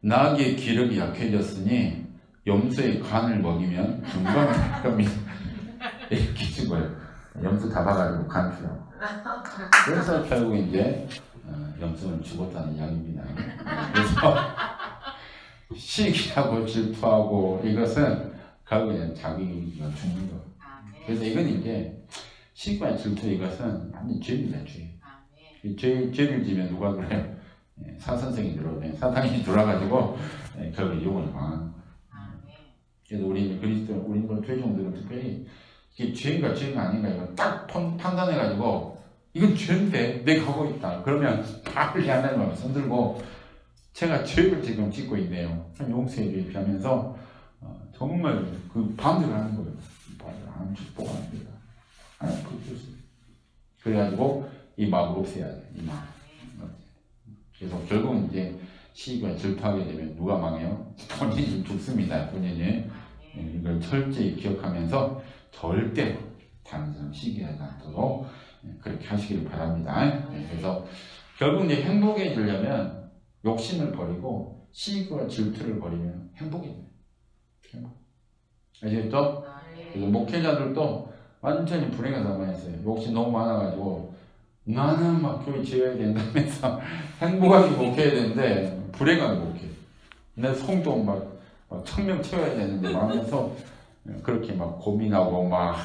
나귀의 기력이 약해졌으니 염소의 간을 먹이면 건강할 겁니다. 이렇게 준 거예요. 염소 잡아가지고 간 주라고. 그래서 결국 이제 염소는 죽었다는 이야기입니다. 그래서 시기하고 질투하고 이것은 결국에는 자기가 죽는 거예요. 그래서 이건 이제 시기와 질투 이것은 완전 죄입니다. 죄. 죄를 지면 누가 그래요? 사선생이 들어오네. 사탄이 들어와가지고 결국 욕을 당하는 거예요. 그래서 우리 그리스도 우리 죄종들은 특별히 이게 죄인가 아닌가 이걸 딱 판단해가지고 이건 죄인데 내가 하고 있다. 그러면 빨리 하나님 앞에 손들고 제가 죄를 지금 짓고 있네요. 용서해 주십시오 정말 그 반대를 하는 거예요. 안 축복을 합니다. 그래가지고 이 마음을 없애야 돼. 이 마음. 그래서 결국 이제 시기가 질투하게 되면 누가 망해요? 본인이 죽습니다. 본인이. 이걸 철저히 기억하면서 절대로 다른 사람 시기하지 않도록 그렇게 하시길 바랍니다. 그래서 결국 이제 행복해지려면 욕심을 버리고 시기와 질투를 버리면 행복이 돼요. 아시겠죠? 그래서 목회자들도 완전히 불행한 상황이 있어요. 욕심 너무 많아가지고 나는 막 교회 지어야 된다면서 행복하게 목회해야 되는데 불행하게 목회. 내 성도 막 1000명 채워야 되는데 막 하면서 그렇게 막 고민하고 막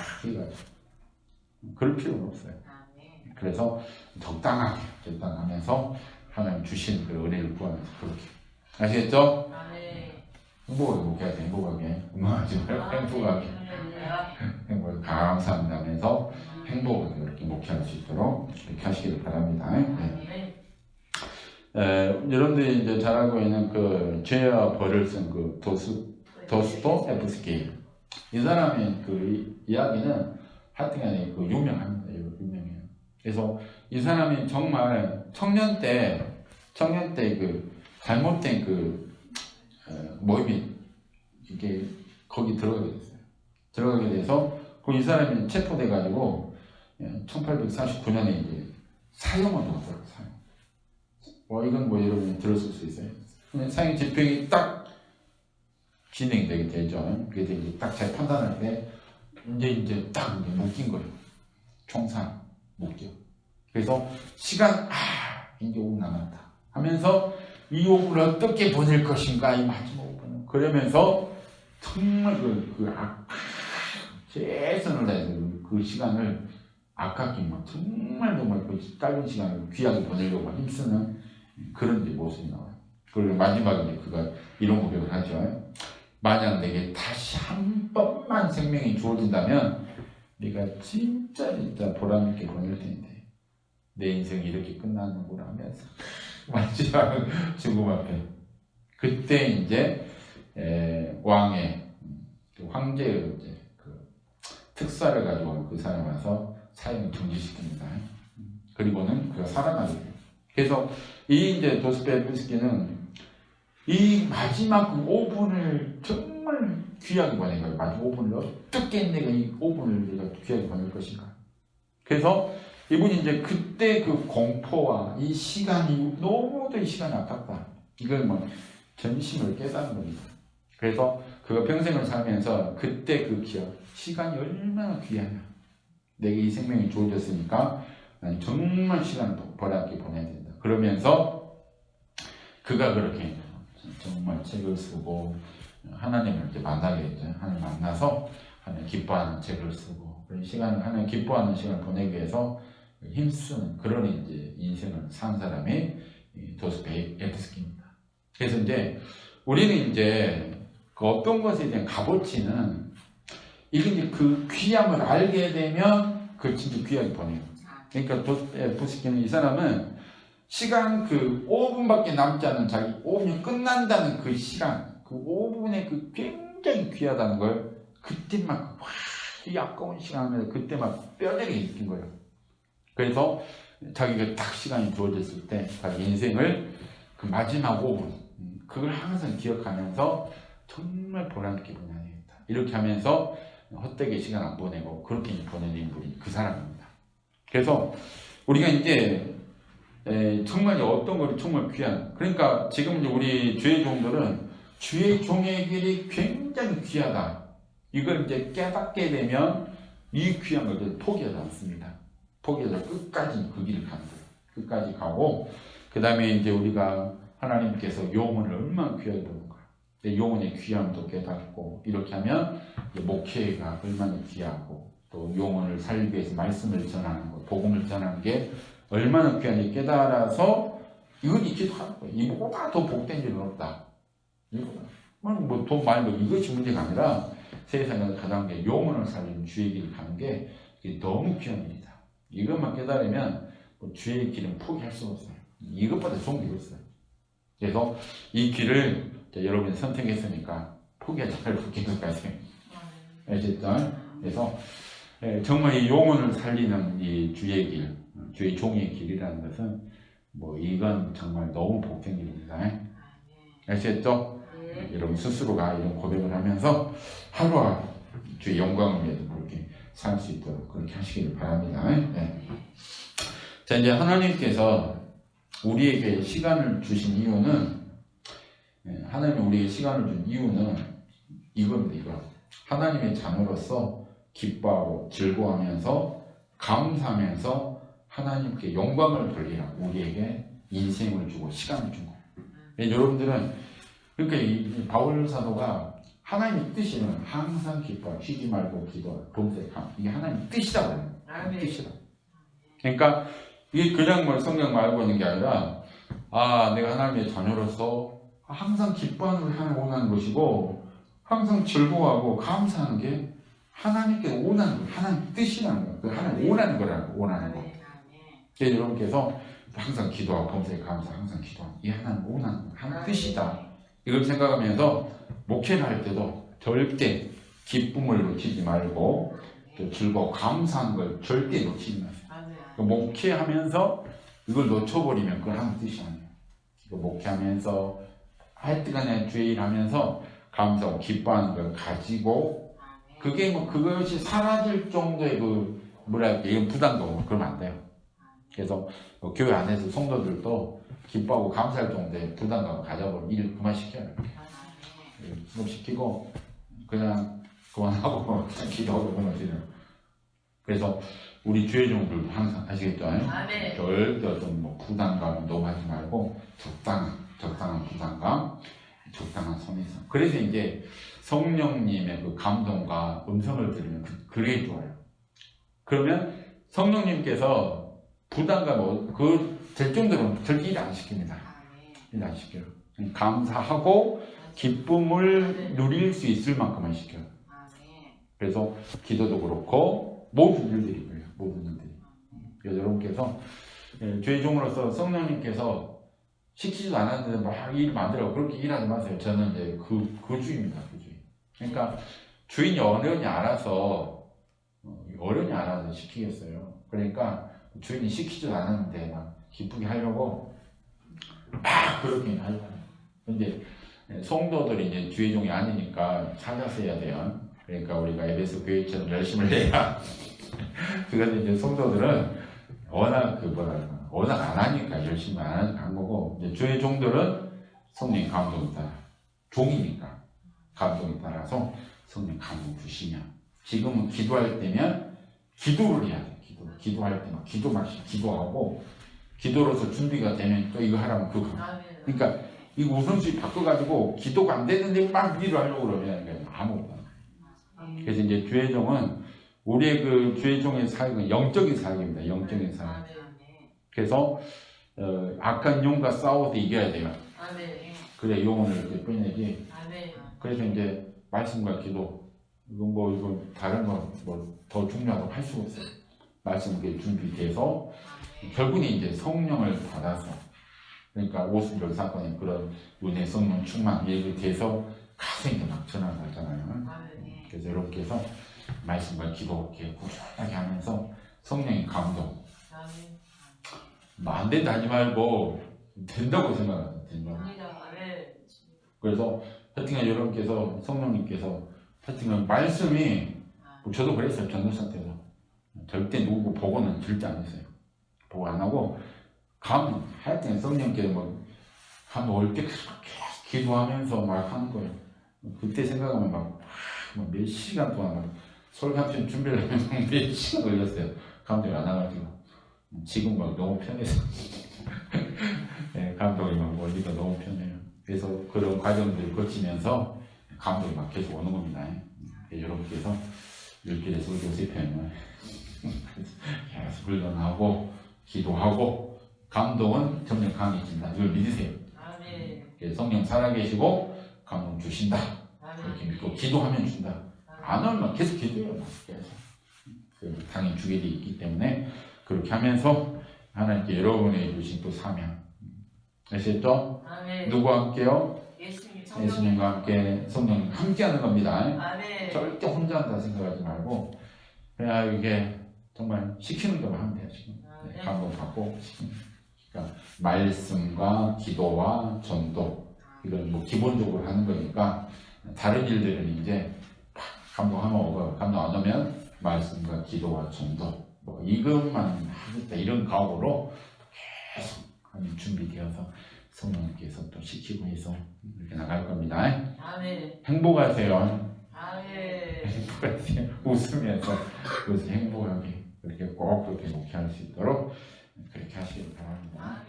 그럴 필요는 없어요. 그래서 적당하면서 하나님 주신 그 은혜를 구하면서 그렇게 아시겠죠? 행복하게 목회해야 돼. 행복하게 응하지 말고 행복하게 감사합니다 하면서 행복하게 이렇게 목회할 수 있도록 이렇게 하시길 바랍니다. 여러분들이 이제 잘 알고 있는 그 죄와 벌을 쓴 그 도스토옙스키 이 사람의 그 이야기는 하여튼간에 그 유명합니다. 유명해요. 그래서 이 사람이 정말 청년 때 그 잘못된 그 모임이 이게 거기 들어가게 됐어요. 들어가게 돼서 그 이 사람이 체포돼 가지고 1849년에 이제 사형을 받았어요. 사형. 이건 뭐 여러분이 들었을 수 있어요. 사형 집행이 딱 진행되게 되죠. 그래서 이제 딱 잘 판단할 때 이제 딱 묶인 거예요. 총상 묶여. 그래서 시간 이제 5분 남았다 하면서 이 5분을 어떻게 보낼 것인가 이 마지막 5분은 그러면서 정말 최선을 다해서 그 시간을 아깝게 정말 그 짧은 시간을 귀하게 보내려고 힘쓰는 그런 모습이 나와요. 그리고 마지막에 그가 이런 고백을 하죠. 만약 내게 다시 한 번만 생명이 주어진다면 네가 진짜 보람있게 보낼 텐데 내 인생이 이렇게 끝나는구나 하면서 마지막 죽음 앞에 그때 이제 왕의 황제의 그 특사를 가지고 그 사람이 와서 사형을 정지시킵니다. 그리고는 그가 살아나게 돼요. 그래서 이 이제 도스토옙스키는 이 마지막 5분을 정말 귀하게 보낸 거예요. 마지막 5분을 어떻게 내가 이 5분을 내가 귀하게 보낼 것인가. 그래서 이분이 이제 그때 그 공포와 이 시간이 너무도 이 시간이 아깝다. 이걸 뭐 전심을 깨닫는 겁니다. 그래서 그가 평생을 살면서 그때 그 기억, 시간이 얼마나 귀하냐. 내게 이 생명이 주어졌으니까 난 정말 시간을 벌하게 보내야 된다. 그러면서 그가 그렇게 정말 책을 쓰고 하나님을 이제 만나게 됐죠. 하나님 만나서 하나님 기뻐하는 책을 쓰고 그런 시간을 하나님 기뻐하는 시간을 보내기 위해서 힘쓰는 그런 이제 인생을 산 사람이 도스토옙스키 에프스키입니다. 그래서 이제 우리는 이제 그 어떤 것에 대한 값어치는 이게 이제 그 귀함을 알게 되면 그 진짜 귀하게 보내요. 그러니까 도스토옙스키는 이 사람은 시간 그 5분밖에 남지 않은 자기 5분이 끝난다는 그 시간 그 5분의 그 굉장히 귀하다는 걸 그때 막 이 아까운 시간을 그때 막 뼈저리게 느낀 거예요. 그래서 자기가 딱 시간이 주어졌을 때 자기 인생을 그 마지막 5분 그걸 항상 기억하면서 정말 보람있게 보내야 되겠다. 이렇게 하면서 헛되게 시간 안 보내고 그렇게 보내는 분이 그 사람입니다. 그래서 우리가 이제 정말 어떤 것이 정말 귀한 그러니까 지금 이제 우리 주의 종들은 주의 종의 길이 굉장히 귀하다. 이걸 이제 깨닫게 되면 이 귀한 것을 포기하지 않습니다. 포기해서 끝까지 그 길을 가는 거예요. 끝까지 가고 그 다음에 이제 우리가 하나님께서 영혼을 얼마나 귀하게 보는가. 영혼의 귀함도 깨닫고 이렇게 하면 목회가 얼마나 귀하고 또 영혼을 살리기 위해서 말씀을 전하는 것, 복음을 전하는 게 얼마나 귀한지 깨달아서 이건 기도하는 거예요. 이보다 더 복된 일은 없다. 이보다 뭐돈 많이 벌고 이것이 문제가 아니라 세상에서 가장 영혼을 살리는 주의 길을 가는 게 너무 귀한 일이다. 이것만 깨달으면 주의 길은 포기할 수 없어요. 이것보다 좋은 게 없어요. 그래서 이 길을 여러분이 선택했으니까 포기하지 말고 계속까지 아시겠죠? 그래서 정말 이 영혼을 살리는 이 주의 길, 주의 종의 길이라는 것은 뭐 이건 정말 너무 복된 길입니다. 아시겠죠? 여러분 스스로가 이런 고백을 하면서 하루하루 주의 영광을 위해서 그렇게 살 수 있도록 그렇게 하시기를 바랍니다. 네. 자, 이제 하나님께서 우리에게 시간을 주신 이유는 하나님이 우리에게 시간을 준 이유는 이겁니다. 이거 하나님의 자녀로서 기뻐하고 즐거워하면서 감사하면서 하나님께 영광을 돌리라 우리에게 인생을 주고 시간을 준 거예요. 여러분들은 그러니까 이 바울 사도가 하나님의 뜻이면 항상 기뻐, 쉬지 말고 기도하라, 봉사함. 이게 하나님의 뜻이라고 해요. 뜻이라. 그러니까 이게 그냥 뭐 성경 말고 있는 게 아니라 내가 하나님의 자녀로서 항상 기뻐하는 걸 하나님 원하는 것이고 항상 즐거워하고 감사하는 게 하나님께 원하는 거, 하나님 뜻이라는 거, 하나님 원하는 거라고 원하는 거. 그래서 여러분께서 항상 기도하고 범사에 감사, 항상 기도하고 이 하나님 원하는 거, 하나님 뜻이다. 이걸 생각하면서 목회를 할 때도 절대 기쁨을 놓치지 말고 또 즐거워 감사한 걸 절대 놓치지 마세요. 목회하면서 이걸 놓쳐버리면 그건 하나님 뜻이 아니에요. 목회하면서 하여튼간에 주의 일하면서 감사하고 기뻐하는 걸 가지고 그게 뭐 그것이 사라질 정도의 그 뭐랄까 이건 부담도 그러면 안 돼요. 그래서 교회 안에서 성도들도 기뻐하고 감사할 정도의 부담감을 가져버리면 일 그만 시켜요. 시키고 그냥 그만하고 기도하고 그만하시는. 그래서 우리 주의 종들도 항상 아시겠죠? 절대 어떤 뭐 부담감 너무 하지 말고 적당한 부담감, 적당한 선의성. 그래서 이제 성령님의 그 감동과 음성을 들으면 그게 좋아요. 그러면 성령님께서 부담감 될 정도로 절대 일 안 시킵니다. 일 안 시켜요. 감사하고 기쁨을 누릴 수 있을 만큼만 시켜요. 그래서 기도도 그렇고 모든 일들이 그래요. 모든 일들이. 그래서 여러분께서 주의 종으로서 성령님께서 시키지도 않았는데 막 일 만들라고 그렇게 일하지 마세요. 저는 이제 그 주입니다. 그 주의. 그러니까 주인이 어련히 알아서 시키겠어요. 그러니까 주인이 시키지도 않았는데 막 기쁘게 하려고 막 그렇게 하려고. 근데 성도들이 이제 주의 종이 아니니까 찾아서 해야 돼요. 그러니까 우리가 에베소 교회처럼 열심을 해야. 그래서 이제 성도들은 워낙 워낙 안 하니까 열심히 안 거고 이제 주의 종들은 성령 감동에 따라 종이니까 감동에 따라서 성령 감동 주시면 지금은 기도할 때면 기도를 해야 돼. 기도할 때 막 기도하고 기도로서 준비가 되면 또 이거 하라면 그거. 그러니까 이 우선순위 바꿔가지고 기도가 안 되는데 막 기도하려고 그러면 아무것도 안 돼. 그래서 이제 주의종은 우리의 그 주의종의 사역은 영적인 사역입니다. 영적인 사역. 그래서 악한 용과 싸워서 이겨야 돼요. 그래 영혼을 이렇게 빼내지. 그래서 이제 말씀과 기도 이거 다른 거 뭐 더 중요하다고 할 수가 없어요. 말씀이 준비돼서 결국은 이제 성령을 받아서 그러니까 오순절 사건의 그런 은혜 성령 충만 얘기 돼서 가슴이 막 전환하잖아요. 그래서 이렇게 해서 말씀과 기도 이렇게 꾸준하게 하면서 성령의 감동. 안 된다 하지 말고 된다고 생각하세요. 된다고. 그래서 하여튼간 여러분께서 성령님께서 하여튼간 말씀이 저도 그랬어요. 전도사 때도 절대 누구 보고는 절대 안 했어요. 보고 안 하고 하여튼 성령께서 뭐 한 올 때 계속 기도하면서 막 하는 거예요. 그때 생각하면 막 몇 시간 동안 막 설교하면 준비를 하면 몇 시간 걸렸어요. 감독이 안 와가지고 지금 막 너무 편해서 네, 감독이 막 멀리가 너무 편해요. 그래서 그런 과정들을 거치면서 감독이 막 계속 오는 겁니다. 이렇게 해서 10길에서 요셉편을 계속 훈련하고 기도하고 감동은 점점 강해진다. 이걸 믿으세요. 성령 살아계시고 감동 주신다. 이렇게 믿고 기도하면 준다. 안 하면 계속 기도해요. 계속. 당연히 주게 돼 있기 때문에 그렇게 하면서 하나님께 여러분의 주신 또 사명 아시겠죠? 누구와 함께요? 예수님과 함께 성령 함께 하는 겁니다. 절대 혼자 한다 생각하지 말고 그냥 이게 정말 시키는 대로 하면 돼요. 지금 감동받고 그러니까 말씀과 기도와 전도 이건 뭐 기본적으로 하는 거니까 다른 일들은 이제 감동하면 오고 감동 안 오면 말씀과 기도와 전도 뭐 이것만 하겠다 이런 각오로 계속 하는 준비되어서 성령님께서 또 시키고 해서 이렇게 나갈 겁니다. 행복하세요. 행복하세요. 웃으면서 행복하게 그렇게 꼭 그렇게 목회할 수 있도록 그렇게 하시길 바랍니다.